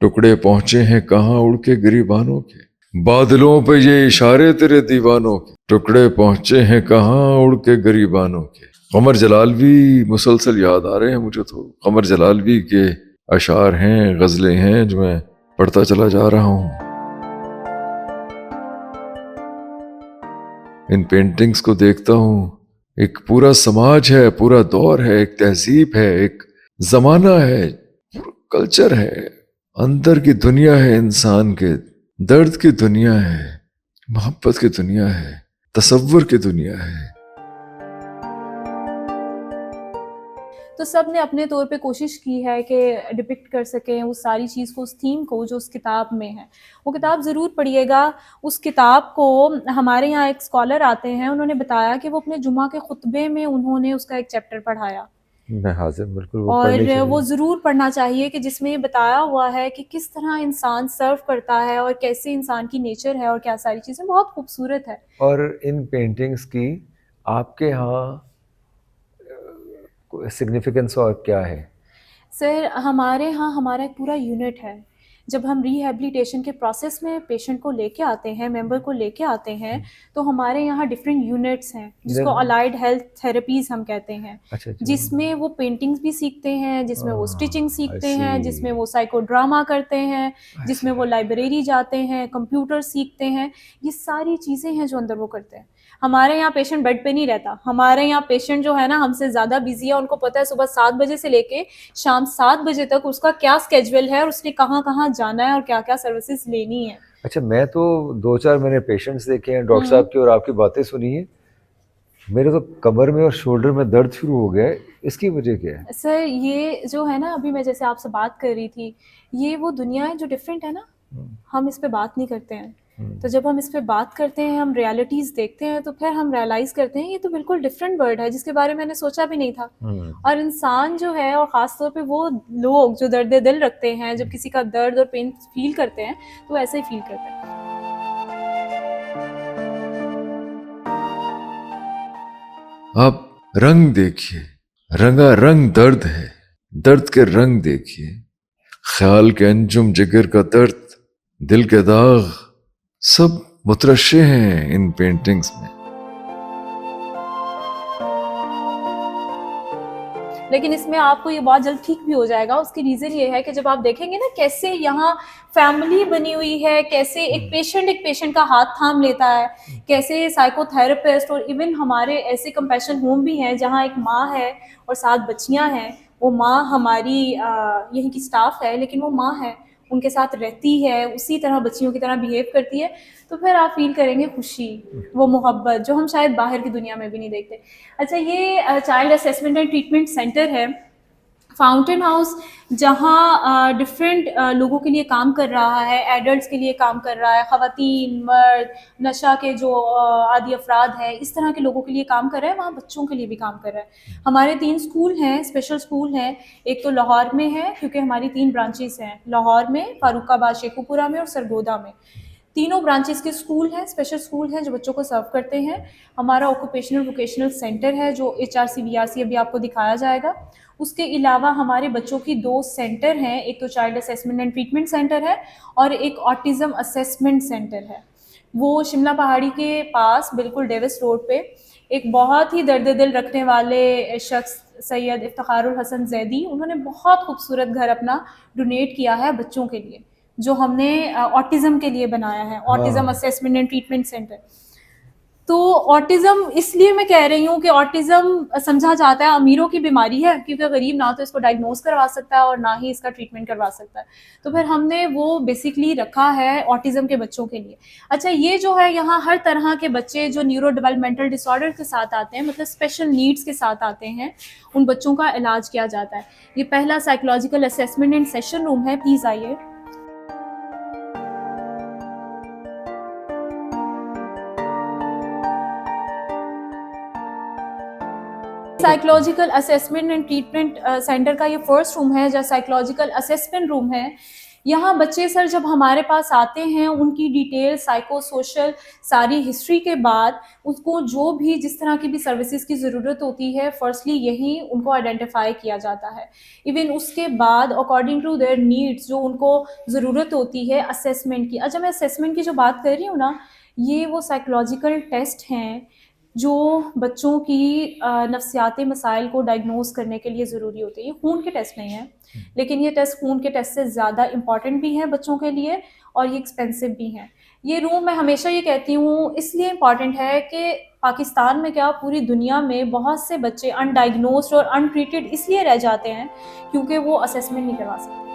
टुकड़े पहुंचे हैं कहाँ उड़ के गिरीबानों के। बादलों पे ये इशारे तेरे दीवानों के, टुकड़े पहुंचे हैं कहाँ उड़ के गरीबानों के। कमर जलालवी मुसलसल याद आ रहे हैं मुझे तो। कमर जलालवी के अशार हैं, गज़लें हैं जो मैं पढ़ता चला जा रहा हूँ। इन पेंटिंग्स को देखता हूँ, एक पूरा समाज है, पूरा दौर है, एक तहजीब है, एक ज़माना है, पूरा कल्चर है, अंदर की दुनिया है, इंसान के दर्द की दुनिया है, मोहब्बत की दुनिया है, तसव्वुर की दुनिया है। तो सब ने अपने तौर पे कोशिश की है कि डिपिक्ट कर सकें उस सारी चीज़ को, उस थीम को जो उस किताब में है। वो किताब ज़रूर पढ़िएगा। उस किताब को हमारे यहाँ एक स्कॉलर आते हैं, उन्होंने बताया कि वो अपने जुमा के खुतबे में उन्होंने उसका एक चैप्टर पढ़ाया, मैं हाजिर, बिल्कुल वो पढ़नी और चाहिए। वो ज़रूर पढ़ना चाहिए कि जिसमें ये बताया हुआ है कि किस तरह इंसान सर्व करता है और कैसे इंसान की नेचर है और क्या सारी चीज़ें, बहुत खूबसूरत है। और इन पेंटिंग्स की आपके यहाँ सिग्निफिकेंस और क्या है? सर हमारे यहाँ हमारा एक पूरा यूनिट है। जब हम रिहैबिलिटेशन के प्रोसेस में पेशेंट को लेके आते हैं, मेंबर को लेके आते हैं, तो हमारे यहाँ डिफरेंट यूनिट्स हैं जिसको अलाइड हेल्थ थेरेपीज़ हम कहते हैं, अच्छा अच्छा। जिसमें वो पेंटिंग्स भी सीखते हैं, जिसमें वो स्टिचिंग सीखते I हैं, see. जिसमें वो साइको ड्रामा करते हैं, जिसमें वो लाइब्रेरी जाते हैं, कंप्यूटर सीखते हैं। ये सारी चीज़ें हैं जो अंदर वो करते हैं। हमारे यहाँ पेशेंट बेड पे नहीं रहता। हमारे यहाँ पेशेंट जो है ना हमसे ज़्यादा बिजी है, उनको पता है सुबह 7 बजे से लेके शाम 7 बजे तक उसका क्या स्केड्यूल है और उसने कहाँ कहाँ जाना है और क्या क्या सर्विसेज लेनी है। अच्छा, मैं तो 2-4 मैंने पेशेंट्स देखे हैं डॉक्टर साहब की और आपकी बातें सुनी है, मेरे तो कमर में और शोल्डर में दर्द शुरू हो गया है। इसकी वजह क्या है? सर ये जो है ना, अभी मैं जैसे आपसे बात कर रही थी, ये वो दुनिया है जो डिफरेंट है ना, हम इस पे बात नहीं करते हैं। तो जब हम इस पे बात करते हैं, हम रियलिटीज़ देखते हैं, तो फिर हम रियलाइज़ करते हैं ये तो बिल्कुल डिफरेंट वर्ल्ड है जिसके बारे में मैंने सोचा भी नहीं था। और इंसान जो है, और ख़ास तौर पे वो लोग जो दर्द दिल रखते हैं, जब किसी का दर्द और पेन फील करते हैं तो ऐसे ही फील करते हैं। आप रंग देखिए, रंगा रंग दर्द है, दर्द के रंग देखिए, ख्याल के अंजुम, जिगर का दर्द, दिल के दाग, सब मुतरश्शे हैं इन पेंटिंग्स में। लेकिन इसमें आपको ये बहुत जल्द ठीक भी हो जाएगा। उसकी रीज़न ये है कि जब आप देखेंगे ना कैसे यहाँ फैमिली बनी हुई है, कैसे एक पेशेंट का हाथ थाम लेता है, कैसे साइकोथेरेपिस्ट और इवन हमारे ऐसे कंपैशन होम भी हैं जहाँ एक माँ है और 7 बच्चियाँ हैं। वो माँ हमारी यहीं की स्टाफ है, लेकिन वो माँ है, उनके साथ रहती है, उसी तरह बच्चियों की तरह बिहेव करती है। तो फिर आप फील करेंगे खुशी, वो मोहब्बत जो हम शायद बाहर की दुनिया में भी नहीं देखते। अच्छा, ये child assessment and treatment centre है फाउंटेन हाउस, जहाँ डिफरेंट लोगों के लिए काम कर रहा है, एडल्ट्स के लिए काम कर रहा है, ख़वातीन, मर्द, नशा के जो आदि अफराद हैं, इस तरह के लोगों के लिए काम कर रहा है। वहाँ बच्चों के लिए भी काम कर रहा है। हमारे 3 स्कूल हैं, स्पेशल स्कूल हैं। एक तो लाहौर में है, क्योंकि हमारी 3 ब्रांचेस हैं, लाहौर में, फारुखाबाद, शेखुपुरा में और सरगोदा में। तीनों ब्रांचेस के स्कूल हैं, स्पेशल स्कूल हैं जो बच्चों को सर्व करते हैं। हमारा ऑक्यूपेशनल वोकेशनल सेंटर है जो HRC BRC अभी आपको दिखाया जाएगा। उसके अलावा हमारे बच्चों की 2 सेंटर हैं, एक तो child assessment and treatment centre है और एक ऑटिज़म असेसमेंट सेंटर है। वो शिमला पहाड़ी के पास बिल्कुल डेविस रोड पे एक बहुत ही दर्द दिल रखने वाले शख्स सैयद इफ्तिखारुल हसन जैदी, उन्होंने बहुत खूबसूरत घर अपना डोनेट किया है बच्चों के लिए, जो हमने ऑटिज़म के लिए बनाया है, autism assessment and treatment centre. तो ऑटिज़म इसलिए मैं कह रही हूँ कि ऑटिज़म समझा जाता है अमीरों की बीमारी है, क्योंकि गरीब ना तो इसको डायग्नोज करवा सकता है और ना ही इसका ट्रीटमेंट करवा सकता है। तो फिर हमने वो बेसिकली रखा है ऑटिज़म के बच्चों के लिए। अच्छा, ये जो है यहाँ हर तरह के बच्चे जो न्यूरो डेवलपमेंटल डिसऑर्डर के साथ आते हैं, मतलब स्पेशल नीड्स के साथ आते हैं, उन बच्चों का इलाज किया जाता है। ये पहला psychological assessment and session room है, प्लीज़ आइए। Psychological assessment and treatment centre का ये फर्स्ट रूम है, जो साइकोलॉजिकल असेसमेंट रूम है। यहाँ बच्चे सर जब हमारे पास आते हैं, उनकी डिटेल साइको सोशल सारी हिस्ट्री के बाद उसको जो भी जिस तरह की भी सर्विसेज की ज़रूरत होती है, फर्स्टली यही उनको आइडेंटिफाई किया जाता है। इवन उसके बाद अकॉर्डिंग टू देयर नीड्स जो उनको ज़रूरत होती है असेसमेंट की। अच्छा, मैं असेसमेंट की जो बात कर रही हूँ ना, ये वो साइकोलॉजिकल टेस्ट हैं जो बच्चों की नफ्सियाती मसाइल को डायग्नोज करने के लिए ज़रूरी होते हैं। ये खून के टेस्ट नहीं हैं, लेकिन ये टेस्ट खून के टेस्ट से ज़्यादा इम्पॉर्टेंट भी हैं बच्चों के लिए और ये एक्सपेंसिव भी हैं। ये रूम मैं हमेशा ये कहती हूँ इसलिए इम्पॉर्टेंट है कि पाकिस्तान में क्या पूरी दुनिया में बहुत से बच्चे अनडायग्नोज्ड और अनट्रीटेड इसलिए रह जाते हैं क्योंकि वो असेसमेंट नहीं करवा सकते।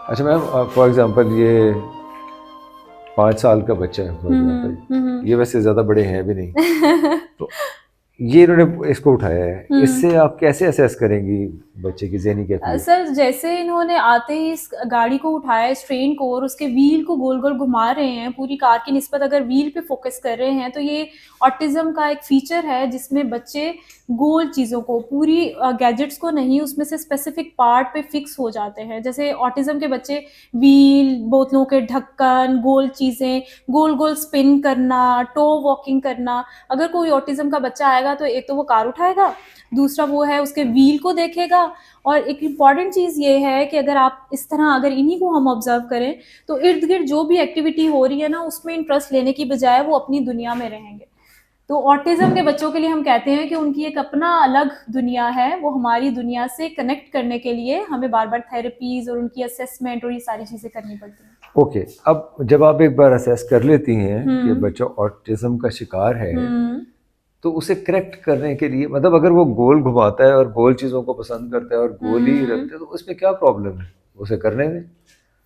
अच्छा मैम, फॉर एग्जांपल ये 5 साल का बच्चा है for example, ये वैसे ज़्यादा बड़े हैं भी नहीं तो ये इन्होंने इसको उठाया है, इससे आप कैसे असेस करेंगी बच्चे की ज़हनी कैफियत? सर जैसे इन्होंने आते ही इस गाड़ी को उठाया, इस ट्रेन को, और उसके व्हील को गोल गोल घुमा रहे हैं, पूरी कार की निस्बत अगर व्हील पे फोकस कर रहे हैं, तो ये ऑटिज्म का एक फीचर है जिसमें बच्चे गोल चीज़ों को, पूरी गैजेट्स को नहीं, उसमें से स्पेसिफिक पार्ट पे फिक्स हो जाते हैं। जैसे ऑटिज्म के बच्चे व्हील, बोतलों के ढक्कन, गोल चीज़ें, गोल गोल स्पिन करना, टो वॉकिंग करना। अगर कोई ऑटिज्म का बच्चा आएगा तो एक तो वो कार उठाएगा, दूसरा वो है उसके व्हील को देखेगा, और एक इम्पॉर्टेंट चीज़ ये है कि अगर आप इस तरह अगर इन्हीं को हम ऑब्जर्व करें तो इर्द गिर्द जो भी एक्टिविटी हो रही है ना, उसमें इंटरेस्ट लेने की बजाय वो अपनी दुनिया में रहेंगे। तो ऑटिज्म के बच्चों के लिए हम कहते हैं कि उनकी एक अपना अलग दुनिया है, वो हमारी दुनिया से कनेक्ट करने के लिए हमें बार बार थेरेपीज और उनकी असेसमेंट और ये सारी चीज़ें करनी पड़ती हैं। ओके, अब जब आप एक बार असेस कर लेती हैं कि बच्चा ऑटिज्म का शिकार है, तो उसे करेक्ट करने के लिए, मतलब अगर वो गोल घुमाता है और गोल चीज़ों को पसंद करता है और गोल ही रखता है, तो उसमें क्या प्रॉब्लम है? उसे करने दें।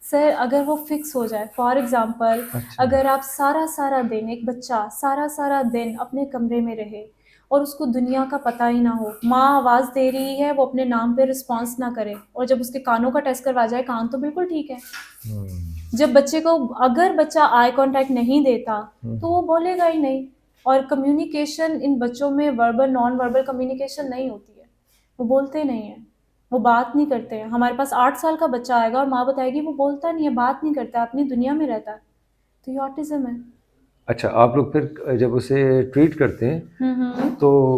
सर अगर वो फिक्स हो जाए, फॉर एग्जांपल अगर आप सारा दिन, एक बच्चा सारा दिन अपने कमरे में रहे और उसको दुनिया का पता ही ना हो, माँ आवाज़ दे रही है, वो अपने नाम पे रिस्पॉन्स ना करे, और जब उसके कानों का टेस्ट करवा जाए, कान तो बिल्कुल ठीक है, जब बच्चे को, अगर बच्चा आई कांटेक्ट नहीं देता तो वो बोलेगा ही नहीं, और कम्युनिकेशन इन बच्चों में वर्बल नॉन वर्बल कम्युनिकेशन नहीं होती है, वो बोलते नहीं हैं, वो बात नहीं करते हैं। हमारे पास 8 साल का बच्चा आएगा और माँ बताएगी वो बोलता नहीं है, बात नहीं करता, अपनी दुनिया में रहता है, तो ये ऑटिज्म है। अच्छा, आप लोग फिर जब उसे ट्रीट करते हैं तो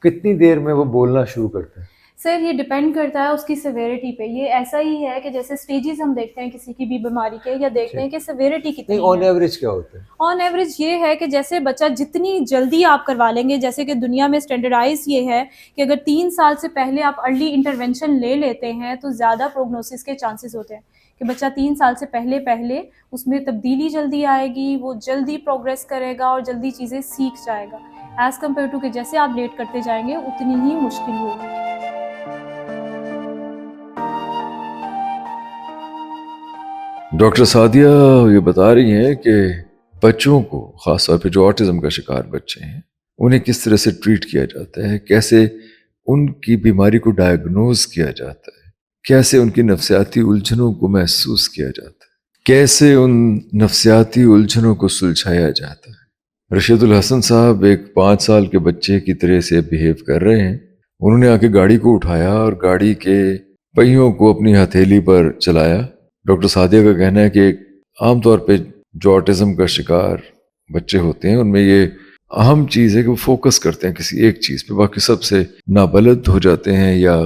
कितनी देर में वो बोलना शुरू करता है? सर ये डिपेंड करता है उसकी सेवेरिटी पे। ये ऐसा ही है कि जैसे स्टेजेस हम देखते हैं किसी की भी बीमारी के, या देखते हैं कि सेवेरिटी कितनी है। ऑन एवरेज क्या होता है? ऑन एवरेज ये है कि जैसे बच्चा जितनी जल्दी आप करवा लेंगे, जैसे कि दुनिया में स्टैंडर्डाइज ये है कि अगर 3 साल से पहले आप अर्ली इंटरवेंशन ले लेते हैं तो ज़्यादा प्रोग्नोसिस के चांसेस होते हैं कि बच्चा 3 साल से पहले उसमें तब्दीली जल्दी आएगी, वो जल्दी प्रोग्रेस करेगा और जल्दी चीज़ें सीख जाएगा, एज़ कम्पेयर टू कि जैसे आप लेट करते जाएंगे उतनी ही मुश्किल होगी। डॉक्टर सादिया ये बता रही हैं कि बच्चों को, ख़ासतौर पे जो ऑटिज़म का शिकार बच्चे हैं, उन्हें किस तरह से ट्रीट किया जाता है, कैसे उनकी बीमारी को डायग्नोज किया जाता है, कैसे उनकी नफ्सियाती उलझनों को महसूस किया जाता है, कैसे उन नफ्सियाती उलझनों को सुलझाया जाता है। रशीदुल हसन साहब एक 5 साल के बच्चे की तरह से बिहेव कर रहे हैं। उन्होंने आके गाड़ी को उठाया और गाड़ी के पहियों को अपनी हथेली पर चलाया। डॉक्टर सादिया का कहना है कि आमतौर पे जो ऑटिज्म का शिकार बच्चे होते हैं उनमें ये अहम चीज़ है कि वो फोकस करते हैं किसी एक चीज़ पे, बाकी सबसे नाबलद हो जाते हैं या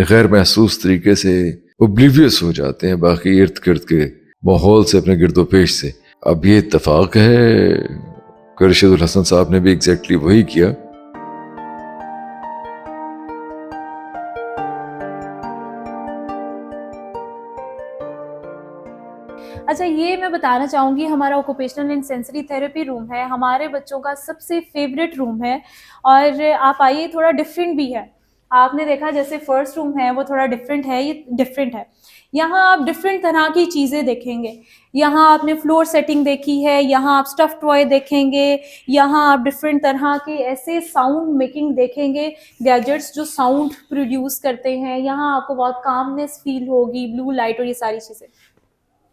गैर महसूस तरीके से ओब्लिवियस हो जाते हैं बाकी इर्द गिर्द के माहौल से, अपने गिरदोपेश से। अब ये इत्तेफाक है कि रशीदुल हसन साहब ने भी एग्जैक्टली वही किया। अच्छा, ये मैं बताना चाहूँगी, हमारा occupational and sensory therapy room है, हमारे बच्चों का सबसे फेवरेट रूम है, और आप आइए, थोड़ा डिफरेंट भी है। आपने देखा जैसे फर्स्ट रूम है वो थोड़ा डिफरेंट है, ये डिफरेंट है। यहाँ आप डिफरेंट तरह की चीज़ें देखेंगे। यहाँ आपने फ्लोर सेटिंग देखी है, यहाँ आप स्टफ टॉय देखेंगे, यहाँ आप डिफरेंट तरह के ऐसे साउंड मेकिंग देखेंगे, गैजेट्स जो साउंड प्रोड्यूस करते हैं। यहाँ आपको बहुत कामनेस फील होगी, ब्लू लाइट और ये सारी चीज़ें।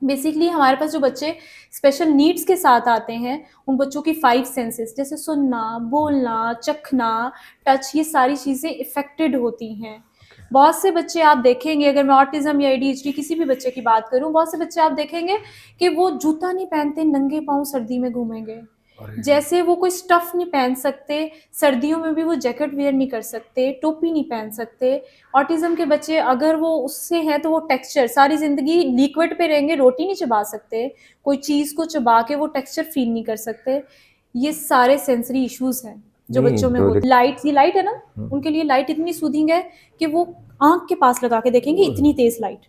बेसिकली हमारे पास जो बच्चे स्पेशल नीड्स के साथ आते हैं, उन बच्चों की 5 सेंसेस जैसे सुनना, बोलना, चखना, टच, ये सारी चीज़ें इफ़ेक्टेड होती हैं। बहुत से बच्चे आप देखेंगे, अगर मैं ऑटिज्म या ADHD किसी भी बच्चे की बात करूं, बहुत से बच्चे आप देखेंगे कि वो जूता नहीं पहनते, नंगे पाँव सर्दी में घूमेंगे। जैसे वो कोई स्टफ़ नहीं पहन सकते, सर्दियों में भी वो जैकेट वेयर नहीं कर सकते, टोपी नहीं पहन सकते। ऑटिज्म के बच्चे अगर वो उससे हैं तो वो टेक्सचर, सारी ज़िंदगी लिक्विड पे रहेंगे, रोटी नहीं चबा सकते, कोई चीज़ को चबा के वो टेक्सचर फील नहीं कर सकते। ये सारे सेंसरी इश्यूज़ हैं जो बच्चों में होते हैं। लाइट, ये लाइट है ना, उनके लिए लाइट इतनी सूदिंग है कि वो आँख के पास लगा के देखेंगे, इतनी तेज़ लाइट।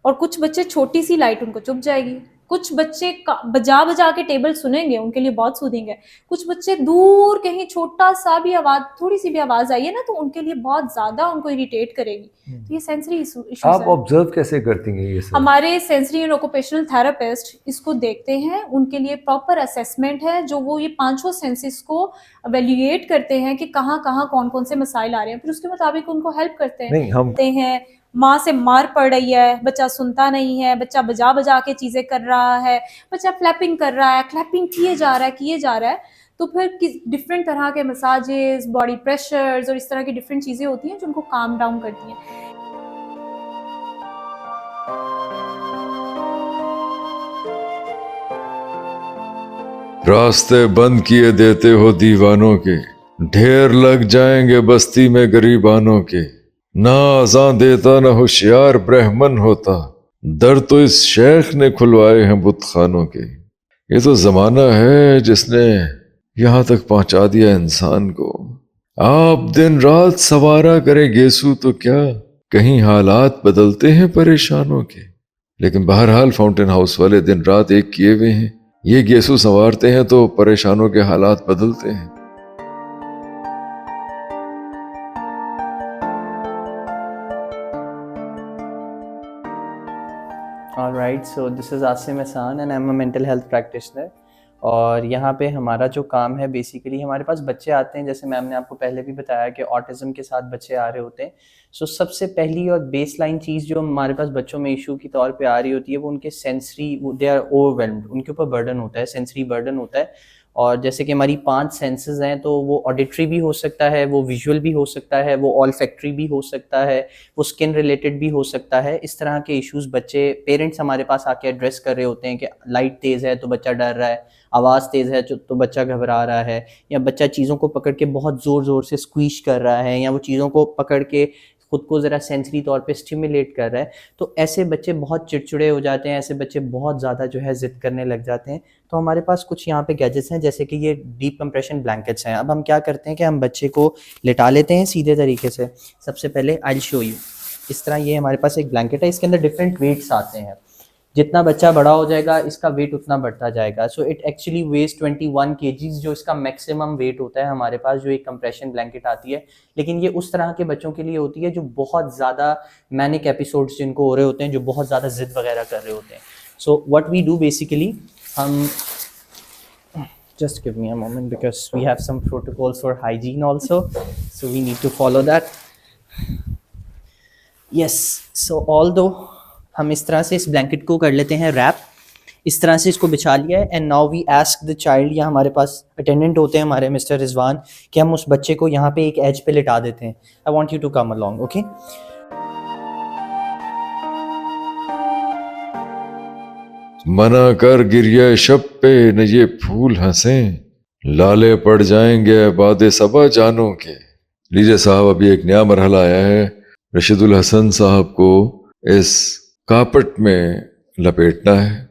और कुछ बच्चे छोटी सी लाइट उनको चुभ जाएगी, कुछ बच्चे बजा बजा के टेबल सुनेंगे, उनके लिए बहुत सूदिंग है। कुछ बच्चे दूर कहीं छोटा सा भी आवाज, थोड़ी सी भी आवाज आई है ना, तो उनके लिए बहुत ज्यादा उनको इरिटेट करेगी। तो ये सेंसरी इश्यूज आप है। ऑब्जर्व कैसे करती हैं ये सब? हमारे सेंसरी एंड ऑक्यूपेशनल थेरेपिस्ट इसको देखते हैं, उनके लिए प्रॉपर असेसमेंट है जो वो ये पांचों सेंसेस को एवेल्युएट करते हैं कि कहाँ कहाँ कौन कौन से मसाइल आ रहे हैं, फिर उसके मुताबिक उनको हेल्प करते हैं। नहीं, हम करते हैं माँ से मार पड़ रही है, बच्चा सुनता नहीं है, बच्चा बजा बजा के चीजें कर रहा है, बच्चा फ्लैपिंग कर रहा है, क्लैपिंग किए जा रहा है, तो फिर डिफरेंट तरह के मसाजेस, बॉडी प्रेशर्स और इस तरह की डिफरेंट चीजें होती हैं जो उनको काम डाउन करती हैं। रास्ते बंद किए देते हो दीवानों के, ढेर लग जाएंगे बस्ती में गरीबानों के। ना अज़ां देता ना होशियार ब्राह्मण होता, दर तो इस शेख ने खुलवाए हैं बुतखानों के। ये तो जमाना है जिसने यहाँ तक पहुंचा दिया इंसान को। आप दिन रात सवारा करे गेसू तो क्या, कहीं हालात बदलते हैं परेशानों के। लेकिन बहरहाल फाउंटेन हाउस वाले दिन रात एक किए हुए हैं, ये गेसू संवारते हैं तो परेशानों के हालात बदलते हैं। All right, so this is Asim Ehsan and I'm a mental health practitioner। और यहाँ पे हमारा जो काम है बेसिकली, हमारे पास बच्चे आते हैं, जैसे मैम ने आपको पहले भी बताया कि ऑटिज़म के साथ बच्चे आ रहे होते हैं। सो सबसे पहली और बेसलाइन चीज़ जो हमारे पास बच्चों में इशू की तौर पे आ रही होती है वो उनके सेंसरी, दे आर ओवरवेल्म्ड, उनके ऊपर बर्डन होता है, सेंसरी बर्डन होता है। और जैसे कि हमारी 5 सेंसेस हैं, तो वो ऑडिटरी भी हो सकता है, वो विजुअल भी हो सकता है, वो ऑल्फैक्टरी भी हो सकता है, वो स्किन रिलेटेड भी हो सकता है। इस तरह के इश्यूज बच्चे, पेरेंट्स हमारे पास आके एड्रेस कर रहे होते हैं कि लाइट तेज़ है तो बच्चा डर रहा है, आवाज़ तेज़ है तो बच्चा घबरा रहा है, या बच्चा चीज़ों को पकड़ के बहुत ज़ोर ज़ोर से स्क्वीश कर रहा है, या वो चीज़ों को पकड़ के खुद को ज़रा सेंसरी तौर पे स्टिमुलेट कर रहा है। तो ऐसे बच्चे बहुत चिड़चिड़े हो जाते हैं, ऐसे बच्चे बहुत ज़्यादा जो है ज़िद करने लग जाते हैं। तो हमारे पास कुछ यहाँ पे गैजेट्स हैं, जैसे कि ये डीप कंप्रेशन ब्लैंकेट्स हैं। अब हम क्या करते हैं कि हम बच्चे को लिटा लेते हैं सीधे तरीके से। सबसे पहले आई विल शो यू, इस तरह ये हमारे पास एक ब्लैंकेट है, इसके अंदर डिफरेंट वेट्स आते हैं। जितना बच्चा बड़ा हो जाएगा इसका वेट उतना बढ़ता जाएगा। So it actually weighs 21 kgs, जो इसका मैक्सिमम वेट होता है हमारे पास, जो एक कंप्रेशन ब्लैंकेट आती है। लेकिन ये उस तरह के बच्चों के लिए होती है जो बहुत ज़्यादा मैनिक एपिसोड्स जिनको हो रहे होते हैं, जो बहुत ज़्यादा ज़िद वगैरह कर रहे होते हैं। So what we do basically, हम just give me a moment because we have some protocols for hygiene also, so we need to follow that. Yes, so although हम इस तरह से इस ब्लैंकेट को कर लेते हैं रैप, इस तरह से इसको बिछा लिया है। And now we ask the child, या हमारे पास अटेंडेंट होते हैं हमारे मिस्टर रिजवान, कि हम उस बच्चे को यहाँ पे एक एज पे लिटा देते हैं। I want you to come along, okay. मना कर गिरिया शब पे न ये फूल हंसें, लाले पड़ जाएंगे बादे सबा जानों के। लीजिए साहब, अभी एक नया मरहला आया है। रशीदुल हसन साहब को इस कापट में लपेटना है।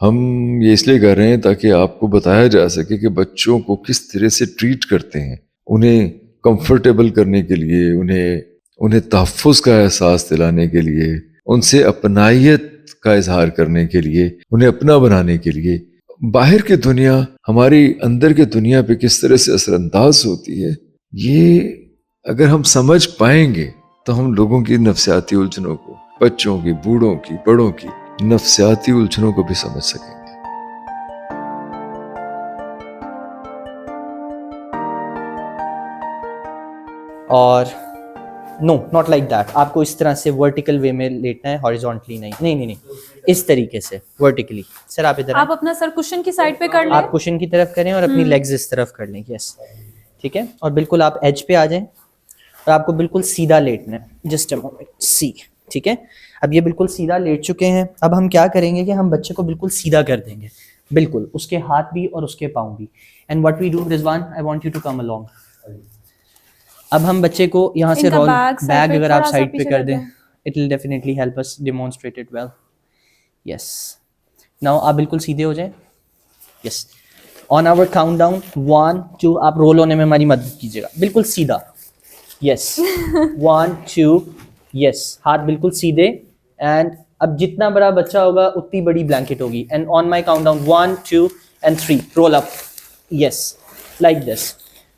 हम ये इसलिए कर रहे हैं ताकि आपको बताया जा सके कि बच्चों को किस तरह से ट्रीट करते हैं, उन्हें कंफर्टेबल करने के लिए, उन्हें तहफ़्फ़ुज़ का एहसास दिलाने के लिए, उनसे अपनाइयत का इजहार करने के लिए, उन्हें अपना बनाने के लिए। बाहर की दुनिया हमारी अंदर की दुनिया पे किस तरह से असरअंदाज होती है, ये अगर हम समझ पाएंगे तो हम लोगों की नफ्सियाती उलझनों को, बच्चों की, बूढ़ों की, बड़ों की नफ्सियाती उलझनों को भी समझ सकेंगे। और नो, नॉट लाइक दैट। आपको इस तरह से वर्टिकल वे में लेटना है, हॉरिजॉन्टली नहीं। नहीं नहीं नहीं, इस तरीके से वर्टिकली। सर आप इधर, आप अपना सर कुशन की साइड पे कर लें, आप कुशन की तरफ करें और अपनी लेग्स इस तरफ कर लें। यस, ठीक है। और बिल्कुल आप एज पे आ जाएं और आपको बिल्कुल सीधा लेटना है। जस्ट अ मोमेंट, सी, ठीक है। अब ये बिल्कुल सीधा लेट चुके हैं। अब हम क्या करेंगे कि हम बच्चे को बिल्कुल सीधा कर देंगे, बिल्कुल उसके हाथ भी और उसके पाँव भी। And what we do, Rizwan, I want you to come along. अब हम बच्चे को यहाँ से रोल बैग अगर आप साइड पे कर दें, it will definitely help us demonstrate it well. Yes, now आप बिल्कुल सीधे हो जाएं। Yes, on our countdown 1 2, आप रोल होने में हमारी मदद कीजिएगा, बिल्कुल सीधा। यस, 1 2, यस, हाथ बिल्कुल सीधे। एंड अब जितना बड़ा बच्चा होगा उतनी बड़ी ब्लैंकेट होगी। And on my count down 1 2 and 3 roll up, yes, like this.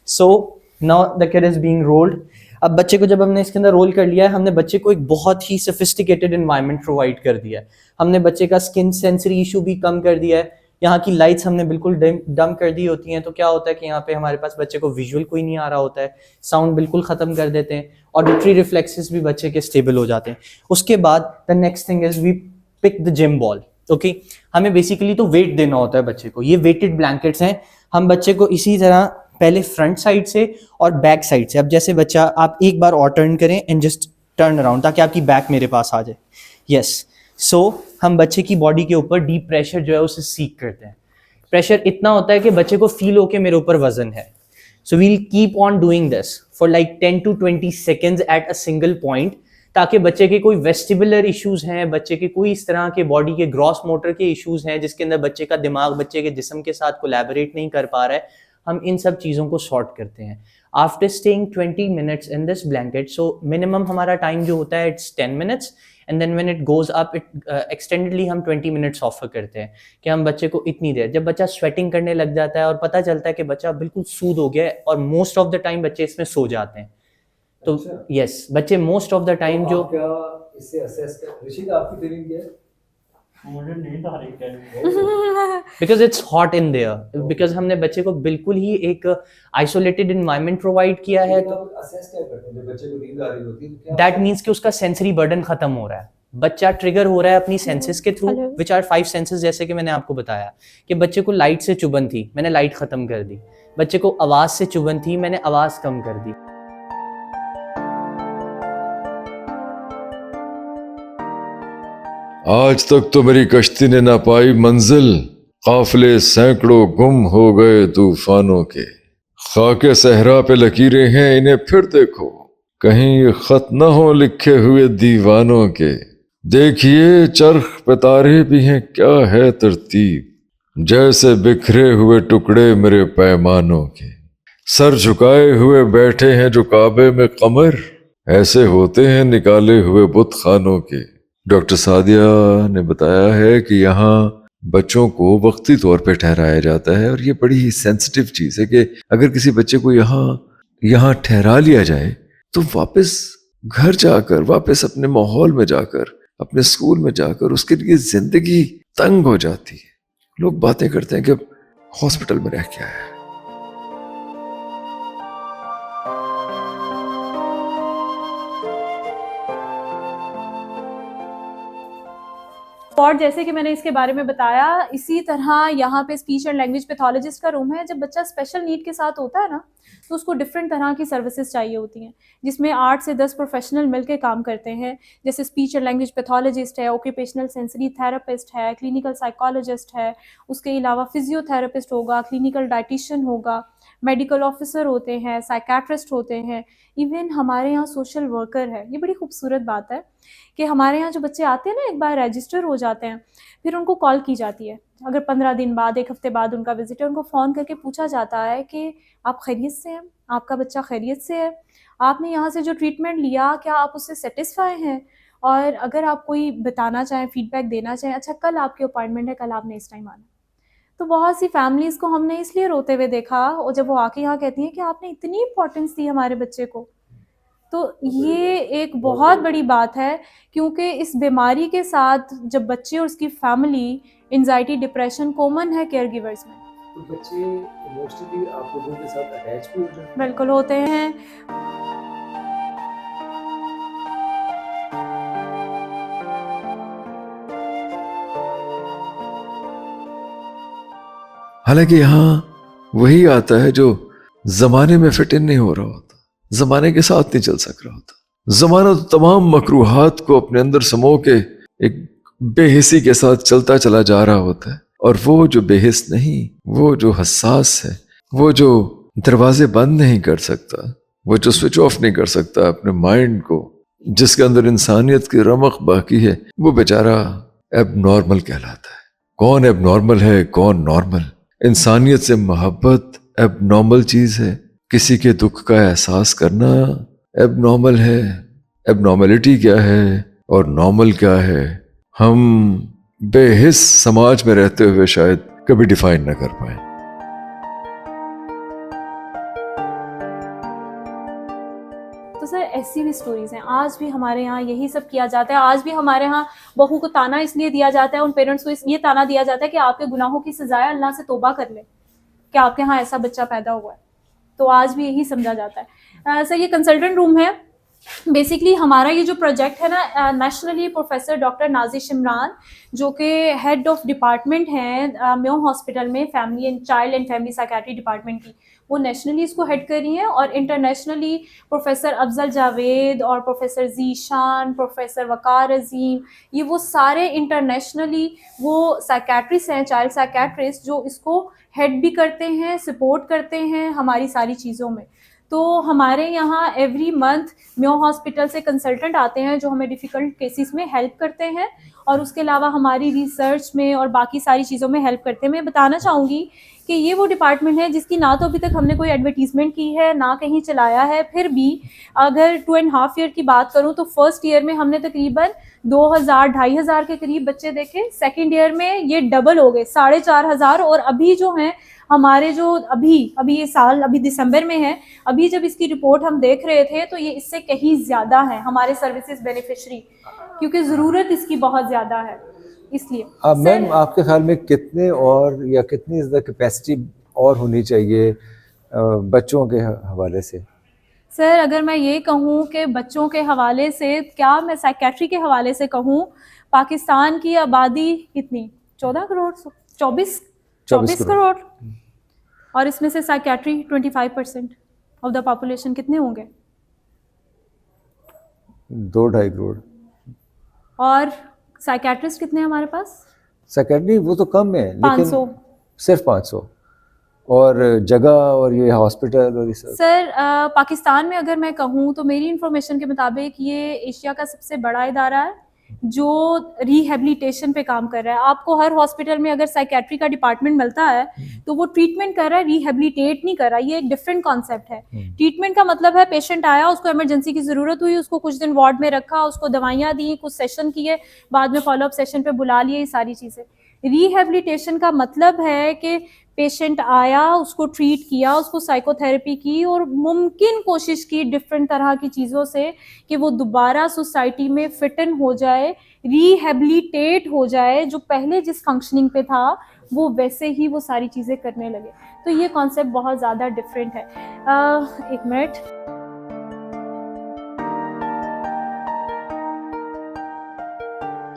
So now the kid is being rolled. अब बच्चे को जब हमने इसके अंदर रोल कर लिया है, हमने बच्चे को एक बहुत ही सोफिस्टिकेटेड एनवायरनमेंट प्रोवाइड कर दिया है। हमने बच्चे का स्किन सेंसरी इशू भी कम कर दिया है। यहाँ की लाइट्स हमने बिल्कुल डम कर दी होती हैं, तो क्या होता है कि यहाँ पे हमारे पास बच्चे को विजुअल कोई नहीं आ रहा होता है, साउंड बिल्कुल ख़त्म कर देते हैं, ऑडिटरी रिफ्लेक्सेस भी बच्चे के स्टेबल हो जाते हैं। उसके बाद the next thing is we pick the gym ball. Okay, हमें बेसिकली तो वेट देना होता है बच्चे को। ये वेटेड ब्लैंकेट्स हैं। हम बच्चे को इसी तरह पहले फ्रंट साइड से और बैक साइड से, अब जैसे बच्चा आप एक बार और टर्न करें एंड जस्ट टर्न अराउंड, ताकि आपकी बैक मेरे पास आ जाए। यस, सो हम बच्चे की बॉडी के ऊपर डीप प्रेशर जो है उसे सीक करते हैं। प्रेशर इतना होता है कि बच्चे को फील हो के मेरे ऊपर वजन है। So we'll keep on doing this for like 10 to 20 seconds at a single point, ताकि बच्चे के कोई वेस्टिबुलर इश्यूज हैं, बच्चे के कोई इस तरह के बॉडी के ग्रॉस मोटर के इश्यूज हैं जिसके अंदर बच्चे का दिमाग बच्चे के जिस्म के साथ कोलैबोरेट नहीं कर पा रहा है, हम इन सब चीज़ों को सॉर्ट करते हैं। After staying 20 minutes in this blanket, so minimum हमारा टाइम जो होता है it's 10 minutes, and then when it goes up it extendedly हम 20 minutes ऑफर करते हैं कि हम बच्चे को इतनी देर, जब बच्चा स्वेटिंग करने लग जाता है और पता चलता है कि बच्चा बिल्कुल सूद हो गया है, और मोस्ट ऑफ द टाइम बच्चे इसमें सो जाते हैं। तो यस, बच्चे मोस्ट ऑफ द टाइम जो क्या इससे असेस कर, ऋषिद आपकी फीलिंग क्या है? मुझे नींद आ रही है because it's hot in their, because हमने बच्चे को बिल्कुल ही एक आइसोलेटेड एनवायरनमेंट प्रोवाइड किया है। तो असेस क्या करते हैं जब बच्चे को नींद आ रही होती है, तो क्या दैट मीन्स कि उसका सेंसरी बर्डन खत्म हो रहा है, बच्चा ट्रिगर हो रहा है अपनी सेंसेस के थ्रू, विच आर 5 senses, जैसे कि मैंने आपको बताया कि बच्चे को लाइट से चुभन थी, मैंने लाइट खत्म कर दी। बच्चे को आवाज से चुभन थी, मैंने आवाज कम कर दी। आज तक तो मेरी कश्ती ने ना पाई मंजिल, काफिले सैकड़ों गुम हो गए तूफानों के। खाके सहरा पे लकीरें हैं, इन्हें फिर देखो, कहीं ये खत न हो लिखे हुए दीवानों के। देखिए चरख पे तारे भी हैं, क्या है तरतीब, जैसे बिखरे हुए टुकड़े मेरे पैमानों के। सर झुकाए हुए बैठे हैं जो काबे में कमर, ऐसे होते हैं निकाले हुए बुत खानों के। डॉक्टर सादिया ने बताया है कि यहाँ बच्चों को वक्ती तौर पे ठहराया जाता है, और ये बड़ी ही सेंसिटिव चीज़ है कि अगर किसी बच्चे को यहाँ ठहरा लिया जाए तो वापस घर जाकर, वापस अपने माहौल में जाकर, अपने स्कूल में जाकर उसके लिए जिंदगी तंग हो जाती है। लोग बातें करते हैं कि अब हॉस्पिटल में रह क्या है। और जैसे कि मैंने इसके बारे में बताया, इसी तरह यहाँ पे स्पीच एंड लैंग्वेज पैथोलॉजिस्ट का रूम है। जब बच्चा स्पेशल नीड के साथ होता है ना, तो उसको डिफरेंट तरह की सर्विसेज चाहिए होती हैं, जिसमें 8 से 10 प्रोफेशनल मिलकर काम करते हैं। जैसे स्पीच एंड लैंग्वेज पैथोलॉजिस्ट है, ऑक्यूपेशनल सेंसरी थेरेपिस्ट है, क्लिनिकल साइकोलॉजिस्ट है, उसके अलावा फिजियोथेरेपिस्ट होगा, क्लिनिकल डाइटिशियन होगा, मेडिकल ऑफिसर होते हैं, साइकेट्रिस्ट होते हैं, इवन हमारे यहाँ सोशल वर्कर है। ये बड़ी खूबसूरत बात है कि हमारे यहाँ जो बच्चे आते हैं ना, एक बार रजिस्टर हो जाते हैं, फिर उनको कॉल की जाती है। अगर 15 दिन बाद, 1 हफ्ते बाद उनका विजिट है, उनको फ़ोन करके पूछा जाता है कि आप खैरियत से हैं, आपका बच्चा खैरियत से है, आपने यहाँ से जो ट्रीटमेंट लिया क्या आप उससे सेटिस्फाई हैं, और अगर आप कोई बताना चाहें, फीडबैक देना चाहें, अच्छा कल आपकी अपॉइंटमेंट है, कल आपने इस टाइम आना। तो बहुत सी फैमिलीज़ को हमने इसलिए रोते हुए देखा, और जब वो आके यहाँ कहती हैं कि आपने इतनी इंपॉर्टेंस दी हमारे बच्चे को, तो ये एक बहुत बड़ी बात है। क्योंकि इस बीमारी के साथ जब बच्चे और उसकी फैमिली, एंजाइटी, डिप्रेशन कॉमन है केयर गिवर्स में। तो बच्चे इमोशनली आप लोगों के साथ अटैच भी होते हैं? बिल्कुल होते हैं। हालांकि यहाँ वही आता है जो जमाने में फिट इन नहीं हो रहा होता, जमाने के साथ नहीं चल सक रहा होता। जमाना तो तमाम मकरूहात को अपने अंदर समो के एक बेहिसी के साथ चलता चला जा रहा होता है, और वो जो बेहिस नहीं, वो जो हसास है, वो जो दरवाजे बंद नहीं कर सकता, वो जो स्विच ऑफ नहीं कर सकता अपने माइंड को, जिसके अंदर इंसानियत की रमक बाकी है, वो बेचारा एबनॉर्मल कहलाता है। कौन एबनॉर्मल है, कौन नॉर्मल? इंसानियत से मोहब्बत एबनॉर्मल चीज है, किसी के दुख का एहसास करना एबनॉर्मल है। एबनॉर्मलिटी क्या है और नॉर्मल क्या है, हम बेहिस समाज में रहते हुए शायद कभी डिफाइन न कर पाए। तो सर ऐसी भी स्टोरीज हैं, आज भी हमारे यहाँ यही सब किया जाता है। आज भी हमारे यहाँ बहू को ताना इसलिए दिया जाता है, उन पेरेंट्स को ये ताना दिया जाता है कि आपके गुनाहों की सजा है, अल्लाह से तौबा कर ले कि आपके यहाँ ऐसा बच्चा पैदा हुआ है। तो आज भी यही समझा जाता है। सर ये कंसल्टेंट रूम है। बेसिकली हमारा ये जो प्रोजेक्ट है ना, nationally professor doctor Nazish Imran जो कि हेड ऑफ डिपार्टमेंट हैं म्यो हॉस्पिटल में, family and child and family psychiatry department की, वो नेशनली इसको हेड कर रही हैं। और इंटरनेशनली प्रोफेसर अफजल जावेद और प्रोफेसर जीशान, प्रोफेसर वकार अजीम, ये वो सारे इंटरनेशनली वो साइकेट्रिस्ट हैं, चाइल्ड साइकेट्रिस्ट, जो इसको हेड भी करते हैं, सपोर्ट करते हैं हमारी सारी चीज़ों में। तो हमारे यहाँ एवरी मंथ म्यो हॉस्पिटल से कंसल्टेंट आते हैं जो हमें डिफ़िकल्ट केसेस में हेल्प करते हैं, और उसके अलावा हमारी रिसर्च में और बाकी सारी चीज़ों में हेल्प करते हैं। मैं बताना चाहूँगी कि ये वो डिपार्टमेंट है जिसकी ना तो अभी तक हमने कोई एडवर्टीज़मेंट की है, ना कहीं चलाया है। फिर भी अगर 2.5 ईयर की बात करूँ तो फर्स्ट ईयर में हमने तकरीबन 2000-2500 के करीब बच्चे देखे। सेकेंड ईयर में ये डबल हो गए, 4500। और अभी जो हैं हमारे जो अभी ये साल अभी दिसंबर में है, अभी जब इसकी रिपोर्ट हम देख रहे थे तो ये इससे कहीं ज़्यादा है हमारे सर्विसेज बेनिफिशरी, क्योंकि ज़रूरत इसकी बहुत ज़्यादा है। इसलिए मैम आपके ख्याल में कितने और या कितनी ज़्यादा कैपेसिटी और होनी चाहिए बच्चों के हवाले से? सर अगर मैं ये कहूँ कि बच्चों के हवाले से, क्या मैं साइकेट्री के हवाले से कहूँ, पाकिस्तान की आबादी कितनी, 14 करोड़ 24 करोड़, और इसमें से साइकेट्री 25% ऑफ द पॉपुलेशन, कितने होंगे? 2-2.5 करोड़। और साइकेट्रिस्ट कितने हैं हमारे पास? साइकेट्री वो तो कम है, लेकिन 500, सिर्फ 500। और जगह और ये हॉस्पिटल और ये सब? सर पाकिस्तान में अगर मैं कहूँ तो मेरी इंफॉर्मेशन के मुताबिक ये एशिया का सबसे बड़ा इदारा है जो रिहेबिलिटेशन पे काम कर रहा है। आपको हर हॉस्पिटल में अगर साइकेट्री का डिपार्टमेंट मिलता है तो वो ट्रीटमेंट कर रहा है, रिहेबिलिटेट नहीं कर रहा। ये एक डिफरेंट कॉन्सेप्ट है। ट्रीटमेंट का मतलब है पेशेंट आया, उसको इमरजेंसी की ज़रूरत हुई, उसको कुछ दिन वार्ड में रखा, उसको दवाइयाँ दी, कुछ सेशन किए, बाद में फॉलोअप सेशन पे बुला लिए, ये सारी चीज़ें। रिहेबिलिटेशन का मतलब है कि पेशेंट आया, उसको ट्रीट किया, उसको साइकोथेरेपी की और मुमकिन कोशिश की डिफरेंट तरह की चीज़ों से कि वो दोबारा सोसाइटी में फिट इन हो जाए, रिहेबिलिटेट हो जाए, जो पहले जिस फंक्शनिंग पे था वो वैसे ही वो सारी चीज़ें करने लगे। तो ये कॉन्सेप्ट बहुत ज़्यादा डिफरेंट है। एक मिनट,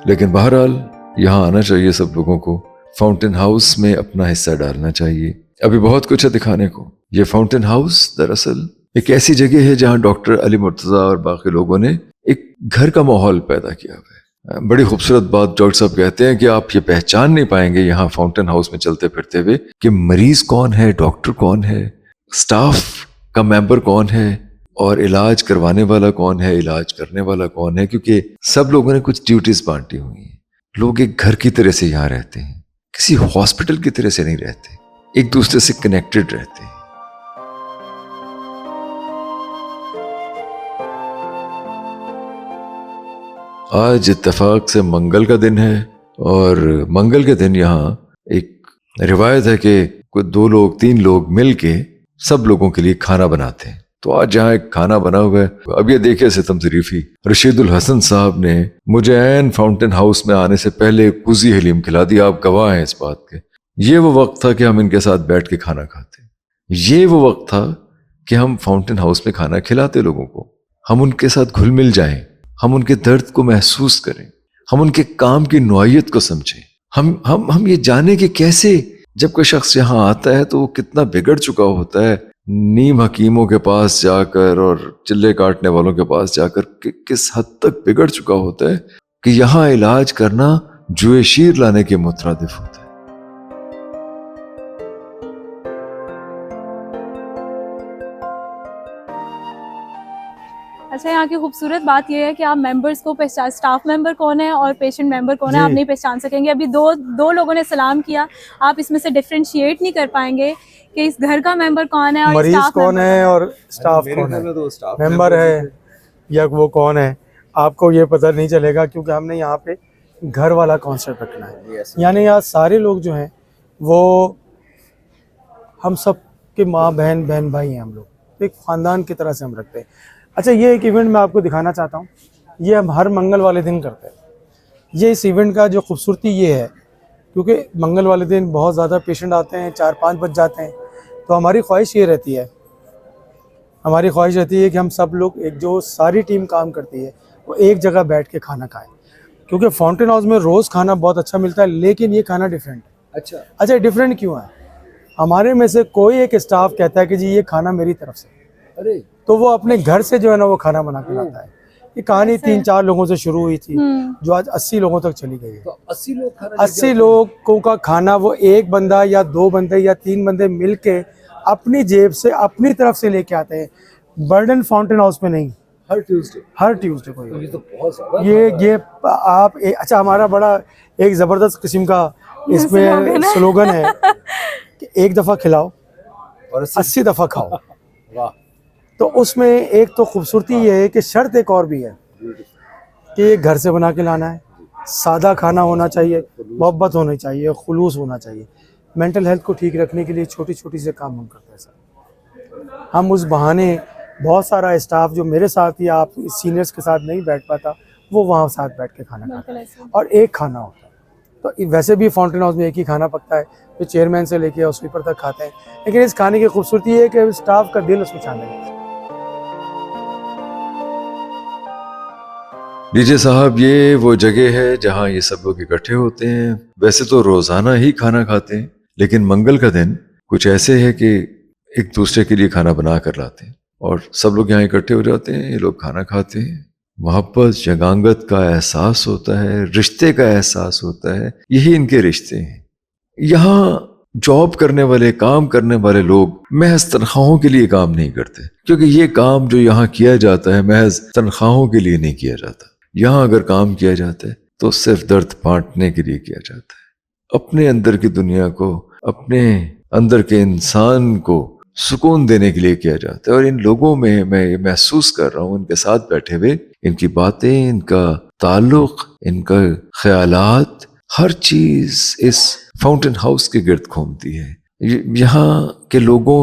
लेकिन बहरहाल यहाँ आना चाहिए सब लोगों को, फाउंटेन हाउस में अपना हिस्सा डालना चाहिए। अभी बहुत कुछ है दिखाने को। ये फाउंटेन हाउस दरअसल एक ऐसी जगह है जहाँ डॉक्टर अली मुर्तज़ा और बाकी लोगों ने एक घर का माहौल पैदा किया हुआ है। बड़ी खूबसूरत बात डॉक्टर साहब कहते हैं कि आप ये पहचान नहीं पाएंगे यहाँ फाउंटेन हाउस में चलते फिरते हुए कि मरीज कौन है, डॉक्टर कौन है, स्टाफ का मेंबर कौन है, और इलाज करवाने वाला कौन है, इलाज करने वाला कौन है, क्योंकि सब लोगों ने कुछ ड्यूटीज बांटी हुई हैं। लोग एक घर की तरह से यहाँ रहते हैं, किसी हॉस्पिटल की तरह से नहीं रहते, एक दूसरे से कनेक्टेड रहते हैं। आज इत्तेफाक से मंगल का दिन है और मंगल के दिन यहाँ एक रिवायत है कि कोई 2 लोग 3 लोग मिलके सब लोगों के लिए खाना बनाते हैं। तो आज जहाँ एक खाना बना हुआ है, अब ये देखिए सितम शरीफी, रशीदुल हसन साहब ने मुझे ऐन फाउंटेन हाउस में आने से पहले कुजी हलीम खिला दी। आप गवाह हैं इस बात के। ये वो वक्त था कि हम इनके साथ बैठ के खाना खाते, ये वो वक्त था कि हम फाउंटेन हाउस में खाना खिलाते लोगों को, हम उनके साथ घुल मिल जाएं, हम उनके दर्द को महसूस करें, हम उनके काम की नौइयत को समझें, हम ये जाने कि कैसे जब कोई शख्स यहाँ आता है तो वो कितना बिगड़ चुका होता है, नीम हकीमों के पास जाकर और चिल्ले काटने वालों के पास जाकर किस हद तक बिगड़ चुका होता है कि यहाँ इलाज करना जुए शीर लाने के मुतरादिफ होता है। अच्छा, यहाँ की खूबसूरत बात यह है कि आप मेंबर्स को पहचान, स्टाफ मेंबर कौन है और पेशेंट मेंबर कौन है आप नहीं पहचान सकेंगे। अभी दो लोगों ने सलाम किया, आप इसमें से डिफरेंशिएट नहीं कर पाएंगे कि इस घर का मेंबर कौन है और मरीज स्टाफ कौन है और स्टाफ कौन है, मेंबर है या वो कौन है, आपको ये पता नहीं चलेगा क्योंकि हमने यहाँ पे घर वाला कॉन्सेप्ट रखना है। यानी यहाँ सारे लोग जो हैं वो हम सब के माँ बहन बहन भाई हैं, हम लोग तो एक ख़ानदान की तरह से हम रखते हैं। अच्छा, ये एक इवेंट मैं आपको दिखाना चाहता हूँ, ये हम हर मंगल वाले दिन करते हैं। ये इस इवेंट का जो खूबसूरती ये है, क्योंकि मंगल वाले दिन बहुत ज़्यादा पेशेंट आते हैं, 4-5 बज जाते हैं, तो हमारी ख्वाहिश ये रहती है, कि हम सब लोग एक जो सारी टीम काम करती है वो एक जगह बैठ के खाना खाएं। क्योंकि फाउंटेन हाउस में रोज़ खाना बहुत अच्छा मिलता है, लेकिन ये खाना डिफरेंट है। अच्छा, डिफरेंट क्यों है? हमारे में से कोई एक स्टाफ कहता है कि जी ये खाना मेरी तरफ से, अरे तो वो अपने घर से जो है ना वो खाना बना के लाता है। ये कहानी 3-4 लोगों से शुरू हुई थी, जो आज 80 लोगों तक चली गई है। तो 80 लोगों का खाना वो एक बंदा या 2 बंदे या 3 बंदे मिल के अपनी जेब से अपनी तरफ से लेके आते हैं। बर्डन फाउंटेन हाउस में नहीं, हर ट्यूसडे को। ये तो बहुत ज़्यादा ये आप अच्छा, हमारा बड़ा एक ज़बरदस्त किस्म का इसमें स्लोगन है कि एक दफ़ा खिलाओ और 80 दफ़ा खाओ। वाह। तो उसमें एक तो खूबसूरती ये है कि शर्त एक और भी है कि ये घर से बना के लाना है, सादा खाना होना चाहिए, मोहब्बत होनी चाहिए, खुलूस होना चाहिए। मेंटल हेल्थ को ठीक रखने के लिए छोटी छोटी से काम हम करते हैं सर। हम उस बहाने बहुत सारा स्टाफ जो मेरे साथ या आप सीनियर्स के साथ नहीं बैठ पाता, वो वहाँ साथ बैठ के खाना खाता है और एक खाना होता है। तो वैसे भी फाउंटेन हाउस में एक ही खाना पकता है, तो चेयरमैन से लेके स्वीपर तक खाते हैं, लेकिन इस खाने की खूबसूरती है कि स्टाफ का दिल उसमें शामिल है। डीजे साहब, ये वो जगह है जहाँ ये सब लोग इकट्ठे होते हैं। वैसे तो रोजाना ही खाना खाते हैं, लेकिन मंगल का दिन कुछ ऐसे है कि एक दूसरे के लिए खाना बना कर लाते हैं और सब लोग यहाँ इकट्ठे हो जाते हैं। ये लोग खाना खाते हैं, मोहब्बत जगांगत का एहसास होता है, रिश्ते का एहसास होता है। यही इनके रिश्ते हैं। यहाँ जॉब करने वाले, काम करने वाले लोग महज तनख्वाहों के लिए काम नहीं करते, क्योंकि ये काम जो यहाँ किया जाता है महज तनख्वाहों के लिए नहीं किया जाता। यहाँ अगर काम किया जाता है तो सिर्फ दर्द बांटने के लिए किया जाता है, अपने अंदर की दुनिया को, अपने अंदर के इंसान को सुकून देने के लिए किया जाता है। और इन लोगों में मैं ये महसूस कर रहा हूँ, इनके साथ बैठे हुए, इनकी बातें, इनका ताल्लुक, इनका ख्यालात, हर चीज इस फाउंटेन हाउस के गिर्द घूमती है, यहाँ के लोगों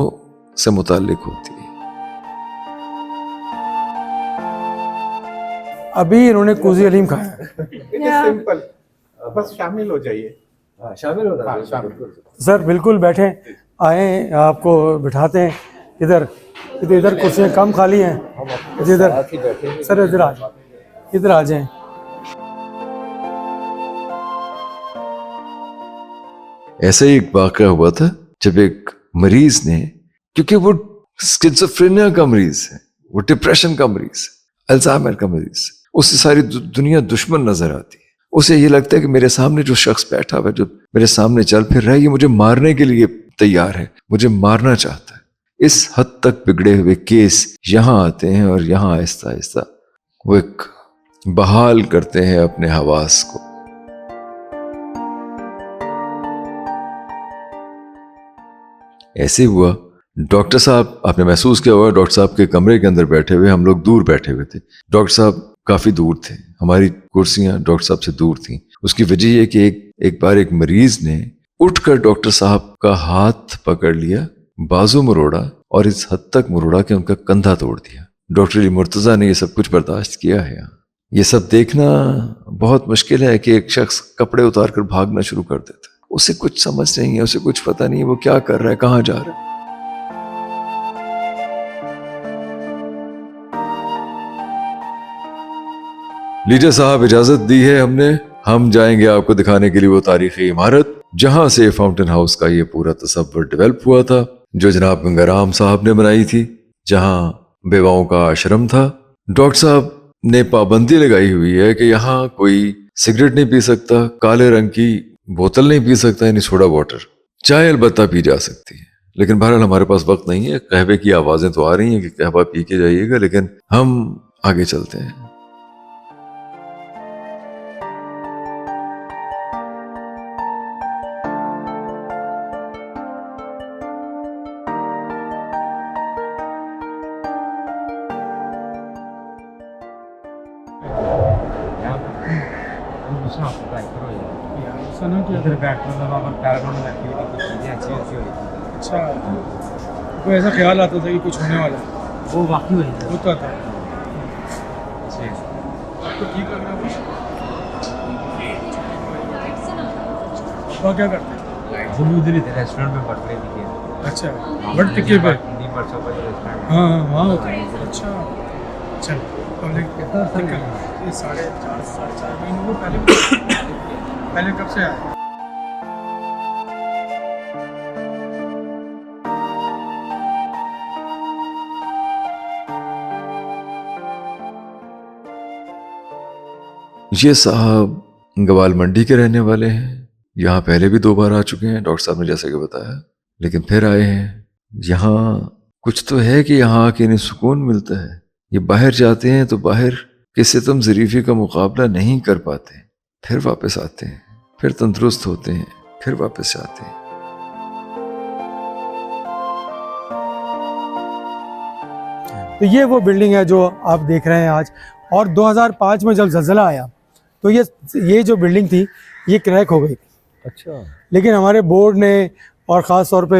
से मुताल्लिक होती है। अभी इन्होंने कुजी हलीम खाया है। सिंपल, बस शामिल हो जाइए। शामिल होना है। सर बिल्कुल बैठे, आए, आपको बिठाते हैं। इधर कुर्सियाँ कम खाली हैं, इधर सर इधर आ जाएं। ऐसा ही एक वाक़या हुआ था जब एक मरीज ने, क्योंकि वो स्किज़ोफ्रेनिया का मरीज है, वो डिप्रेशन का मरीज है, अल्जाइमर का मरीज है, उसे सारी दुनिया दुश्मन नजर आती है। उसे ये लगता है कि मेरे सामने जो शख्स बैठा हुआ है, जो मेरे सामने चल फिर रहा है, ये मुझे मारने के लिए तैयार है, मुझे मारना चाहता है। इस हद तक बिगड़े हुए केस यहाँ आते हैं और यहाँ आहिस्ता आहिस्ता वो एक बहाल करते हैं अपने हवास को। ऐसे हुआ, डॉक्टर साहब, आपने महसूस किया होगा, डॉक्टर साहब के कमरे के अंदर बैठे हुए, हम लोग दूर बैठे हुए थे। डॉक्टर साहब काफी दूर थे, हमारी कुर्सियां डॉक्टर साहब से दूर थीं। उसकी वजह यह कि एक बार एक मरीज ने उठकर डॉक्टर साहब का हाथ पकड़ लिया, बाजू मरोड़ा और इस हद तक मरोड़ा कि उनका कंधा तोड़ दिया। डॉक्टर अली मुर्तजा ने यह सब कुछ बर्दाश्त किया है। ये सब देखना बहुत मुश्किल है कि एक शख्स कपड़े उतार कर भागना शुरू कर देता है। उसे कुछ समझ नहीं है, उसे कुछ पता नहीं है वो क्या कर रहा है, कहाँ जा रहा है। लीजिए साहब, इजाजत दी है हमने, हम जाएंगे आपको दिखाने के लिए वो तारीखी इमारत जहां से फाउंटेन हाउस का ये पूरा तसव्वुर डेवलप हुआ था, जो जनाब गंगाराम साहब ने बनाई थी, जहां बेवाओं का आश्रम था। डॉक्टर साहब ने पाबंदी लगाई हुई है कि यहाँ कोई सिगरेट नहीं पी सकता, काले रंग की बोतल नहीं पी सकता, यानी सोडा वाटर। चाय अलबत्ता पी जा सकती है, लेकिन बहरहाल हमारे पास वक्त नहीं है। कहवे की आवाजें तो आ रही हैं कि कहवा पी के जाइएगा, लेकिन हम आगे चलते हैं। सुना कि उधर बैठना था, वहाँ पर पैरानॉर्मल एक्टिविटी की चीज़ें अच्छी अच्छी हुई थी। अच्छा, कोई ऐसा ख्याल आता था कि कुछ होने वाला है? वो वाकई हुई थी। होता था। जी। आपको ठीक लग रहा है कुछ? वो क्या करते हैं? वो भी उधर ही थे, रेस्टोरेंट में बढ़ रही थी। अच्छा, बट टिक्के पे? नहीं बढ़ सकता रेस्टोरेंट। हाँ हाँ, वहाँ होता है। अच्छा, चल पब्लिक कितना सर है? ये 4.5 महीनों को पहले पहले कब से आया? ये साहब गवाल मंडी के रहने वाले हैं। यहाँ पहले भी 2 बार आ चुके हैं, डॉक्टर साहब ने जैसे कि बताया, लेकिन फिर आए हैं। यहाँ कुछ तो है कि यहाँ आके इन्हें सुकून मिलता है। ये बाहर जाते हैं तो बाहर के सितम ज़रीफ़ी का मुकाबला नहीं कर पाते, फिर वापस आते हैं, फिर तंदुरुस्त होते हैं, फिर वापस जाते हैं। तो ये वो बिल्डिंग है जो आप देख रहे हैं आज। और 2005 में जब ज़लज़ला आया तो ये जो बिल्डिंग थी ये क्रैक हो गई थी। अच्छा। लेकिन हमारे बोर्ड ने और ख़ास तौर पे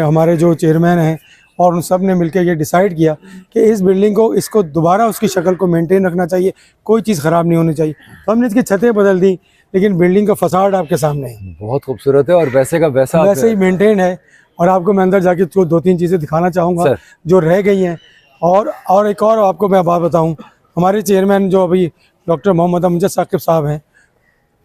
हमारे जो चेयरमैन हैं और उन सब ने मिलकर ये डिसाइड किया कि इस बिल्डिंग को इसको दोबारा उसकी शक्ल को मेंटेन रखना चाहिए, कोई चीज़ ख़राब नहीं होनी चाहिए। तो हमने इसकी छतें बदल दी, लेकिन बिल्डिंग का फसाड आपके सामने है, बहुत खूबसूरत है और वैसे का वैसा वैसे ही मेंटेन है। और आपको मैं अंदर जाके 2-3 चीज़ें दिखाना चाहूँगा सर। जो रह गई हैं। और एक और आपको मैं बात बताऊँ, हमारे चेयरमैन जो अभी डॉक्टर मोहम्मद अमजद साकिब साहब हैं,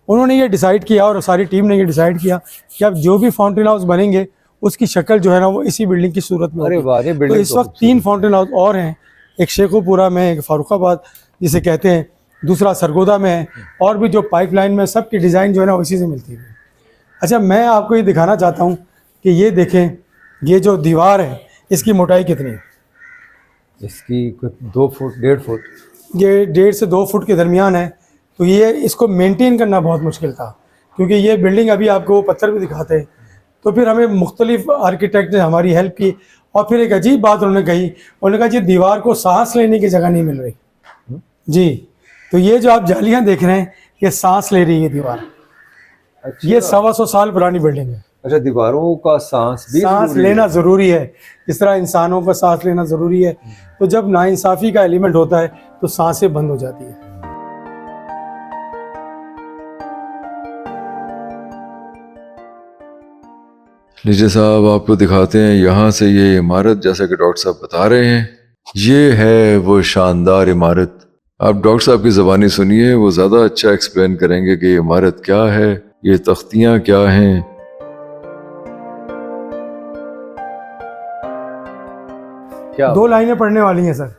उन्होंने ये डिसाइड किया और सारी टीम ने ये डिसाइड किया कि अब जो भी फाउंटेन हाउस बनेंगे उसकी शक्ल जो है ना वो इसी बिल्डिंग की सूरत में अरे होगी। वाह, ये तो बिल्डिंग इस वक्त 3 फाउंटेन हाउस और हैं, एक शेखोपुरा में, एक फारुखाबाद जिसे कहते हैं, दूसरा सरगोदा में है, और भी जो पाइपलाइन में सबकी डिज़ाइन जो है ना इसी से मिलती है। अच्छा, मैं आपको ये दिखाना चाहता हूँ कि ये देखें, ये जो दीवार है इसकी मोटाई कितनी है। इसकी 2 फुट 1.5 फुट, ये 1.5 से 2 फुट के दरमियान है। तो ये इसको मेंटेन करना बहुत मुश्किल था, क्योंकि ये बिल्डिंग अभी आपको वो पत्थर भी दिखाते हैं। तो फिर हमें मुख्तलिफ आर्किटेक्ट ने हमारी हेल्प की, और फिर एक अजीब बात उन्होंने कही, उन्होंने कहा जी दीवार को सांस लेने की जगह नहीं मिल रही जी। तो ये जो आप जालियाँ देख रहे हैं ये सांस ले रही है दीवार। अच्छा। ये 125 साल पुरानी बिल्डिंग है। अच्छा, दीवारों का सांस लेना ज़रूरी है, इस तरह इंसानों का सांस लेना ज़रूरी है। तो जब नाइंसाफ़ी का एलिमेंट होता है तो सांसें बंद हो जाती है। लीजिए साहब, आपको दिखाते हैं यहाँ से ये इमारत, जैसा कि डॉक्टर साहब बता रहे हैं, ये है वो शानदार इमारत। आप डॉक्टर साहब की ज़बानी सुनिए, वो ज़्यादा अच्छा एक्सप्लेन करेंगे कि ये इमारत क्या है, ये तख्तियाँ क्या हैं। क्या 2 लाइनें पढ़ने वाली हैं सर।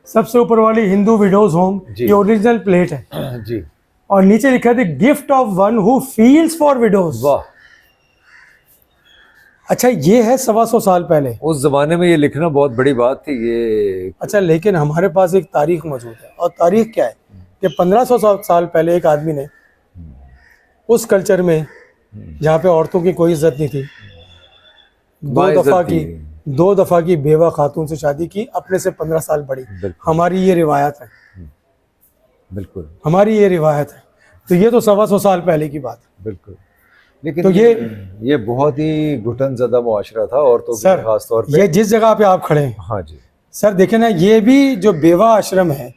सबसे ऊपर वाली हिंदू विडोज होम, ये ओरिजिनल प्लेट है जी, और नीचे लिखा है gift of one who feels for widows. वाह। अच्छा, ये है 125 साल पहले। उस जमाने में ये लिखना बहुत बड़ी बात थी ये। अच्छा, लेकिन हमारे पास एक तारीख मौजूद है, और तारीख क्या है कि 1500 साल पहले एक आदमी ने उस कल्चर में, जहाँ पे औरतों की कोई इज्जत नहीं थी, 2 दफ़ा की बेवा खातून से शादी की, अपने से 15 साल बड़ी। हमारी ये रिवायत है, बिल्कुल हमारी ये रिवायत है। तो ये तो 125 साल पहले की बात है। बिल्कुल। लेकिन तो ये बहुत ही घुटन ज़दा मुआशरा था औरतों के सर, खास तौर पे। ये जिस जगह पे आप खड़े हैं, हाँ जी सर देखें ना, ये भी जो बेवा आश्रम है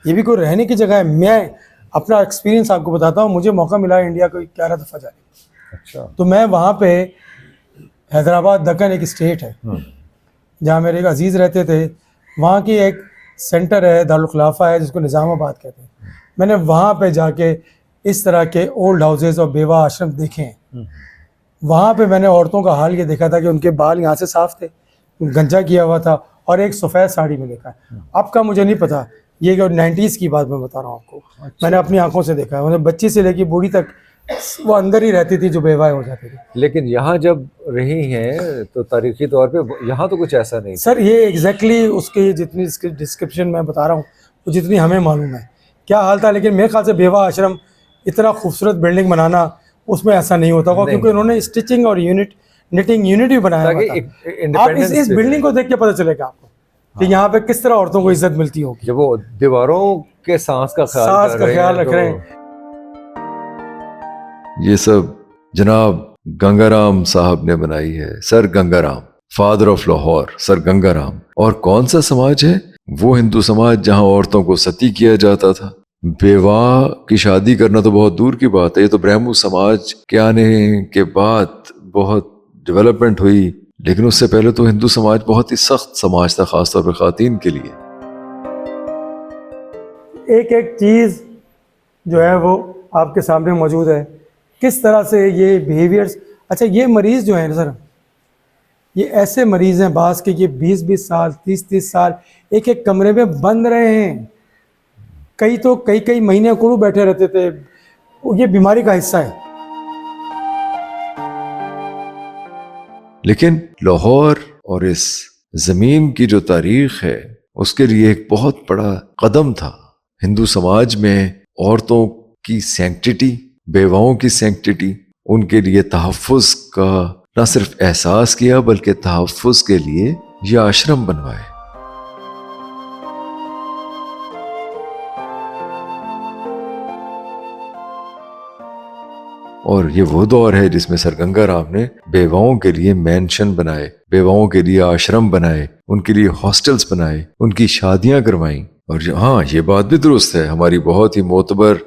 ये भी कोई रहने की जगह है। मैं अपना एक्सपीरियंस आपको बताता हूँ, मुझे मौका मिला इंडिया को 11 दफ़ा जाने का। अच्छा। तो मैं वहाँ पे, हैदराबाद दक्कन एक स्टेट है जहाँ मेरे एक अजीज़ रहते थे, वहाँ की एक सेंटर है, दारुल खिलाफा है, जिसको निज़ामाबाद कहते हैं। मैंने वहाँ पे जाके इस तरह के ओल्ड हाउसेस और बेवा आश्रम देखे हैं। वहाँ पे मैंने औरतों का हाल ये देखा था कि उनके बाल यहाँ से साफ थे, गंजा किया हुआ था, और एक सफ़ेद साड़ी में देखा है। अब का मुझे नहीं पता, ये जो 90s की बात मैं बता रहा हूँ आपको। अच्छा। मैंने अपनी आंखों से देखा है, उन्हें बच्ची से लेकर बूढ़ी तक वो अंदर ही रहती थी जो बेवाएं हो जाती थी। लेकिन यहाँ जब रही हैं तो तारीखी तौर पे यहाँ तो कुछ ऐसा नहीं सर। ये एग्जैक्टली उसकी जितनी डिस्क्रिप्शन मैं बता रहा हूँ वो जितनी हमें मालूम है क्या हाल था। लेकिन मेरे ख्याल से बेवा आश्रम इतना खूबसूरत बिल्डिंग बनाना, उसमें ऐसा नहीं होता होगा, क्योंकि उन्होंने स्टिचिंग और निटिंग यूनिट भी बनाया हुआ था। आप इस बिल्डिंग को देख के पता चलेगा आपको कि यहाँ पे किस तरह औरतों को इज्जत मिलती होगी जब वो दीवारों के सांस का ख्याल रख रहे हैं। ये सब जनाब गंगाराम साहब ने बनाई है, sir Gangaram, father of Lahore, sir Gangaram. और कौन सा समाज है? वो हिंदू समाज जहां औरतों को सती किया जाता था। बेवाह की शादी करना तो बहुत दूर की बात है, ये तो ब्राह्मण समाज के आने के बाद बहुत डेवलपमेंट हुई, लेकिन उससे पहले तो हिंदू समाज बहुत ही सख्त समाज था, खासतौर पर खातन के लिए। एक एक चीज़ जो है वो आपके सामने मौजूद है, किस तरह से ये बिहेवियर्स। अच्छा, ये मरीज़ जो है सर, ये ऐसे मरीज़ हैं बास के, ये 20-20 साल 30-30 साल एक एक कमरे में बंद रहे हैं, कई तो कई महीने कुड़ू बैठे रहते थे। ये बीमारी का हिस्सा है। लेकिन लाहौर और इस जमीन की जो तारीख है उसके लिए एक बहुत बड़ा कदम था। हिंदू समाज में औरतों की सैंक्टिटी, बेवाओं की सैंक्टिटी, उनके लिए तहफ़्फ़ुज़ का न सिर्फ एहसास किया बल्कि तहफ़्फ़ुज़ के लिए ये आश्रम बनवाए। और ये वो दौर है जिसमें सर गंगाराम ने बेवाओं के लिए मैंशन बनाए, बेवाओं के लिए आश्रम बनाए, उनके लिए हॉस्टल्स बनाए, उनकी शादियां करवाईं। और हाँ, ये बात भी दुरुस्त है, हमारी बहुत ही मोतबर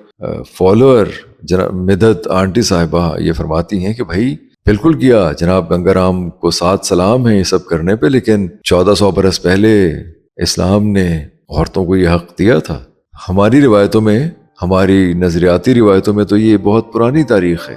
फॉलोअर जनाब मिदत आंटी साहिबा ये फरमाती हैं कि भाई बिल्कुल किया, जनाब गंगाराम को साथ सलाम है ये सब करने पे, लेकिन 1400 बरस पहले इस्लाम ने औरतों को ये हक दिया था। हमारी रिवायतों में, हमारी नजरियाती रिवायतों में तो ये बहुत पुरानी तारीख है।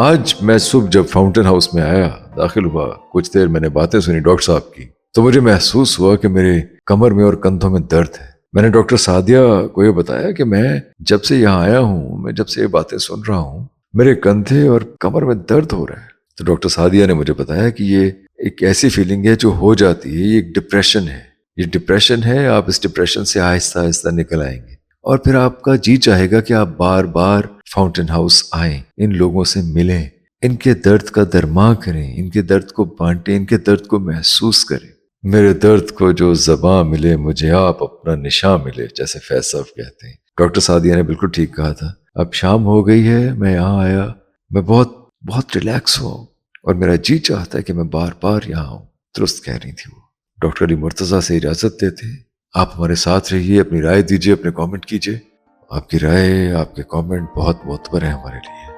आज मैं सुबह जब फाउंटेन हाउस में आया, दाखिल हुआ, कुछ देर मैंने बातें सुनी डॉक्टर साहब की, तो मुझे महसूस हुआ कि मेरे कमर में और कंधों में दर्द है। मैंने डॉक्टर सादिया को ये बताया कि मैं जब से यहाँ आया हूँ, मैं जब से ये बातें सुन रहा हूँ, मेरे कंधे और कमर में दर्द हो रहा है। तो डॉक्टर सादिया ने मुझे बताया कि ये एक ऐसी फीलिंग है जो हो जाती है, ये एक डिप्रेशन है, ये डिप्रेशन है। आप इस डिप्रेशन से आहिस्ता आहिस्ता निकल आएंगे और फिर आपका जी चाहेगा कि आप बार बार फाउंटेन हाउस आएं, इन लोगों से मिलें, इनके दर्द का दरमा करें, इनके दर्द को बांटें, इनके दर्द को महसूस करें। मेरे दर्द को जो ज़बां मिले, मुझे आप अपना निशान मिले, जैसे फैज साहब कहते हैं। डॉक्टर सादिया ने बिल्कुल ठीक कहा था। अब शाम हो गई है, मैं यहाँ आया, मैं बहुत बहुत रिलैक्स हुआ और मेरा जी चाहता है कि मैं बार बार यहाँ आऊँ। दुरुस्त कह रही थी वो। डॉक्टर अली मुर्तज़ा से इजाज़त देते, आप हमारे साथ रहिए, अपनी राय दीजिए, अपने कमेंट कीजिए। आपकी राय, आपके कमेंट बहुत मोतबर है हमारे लिए।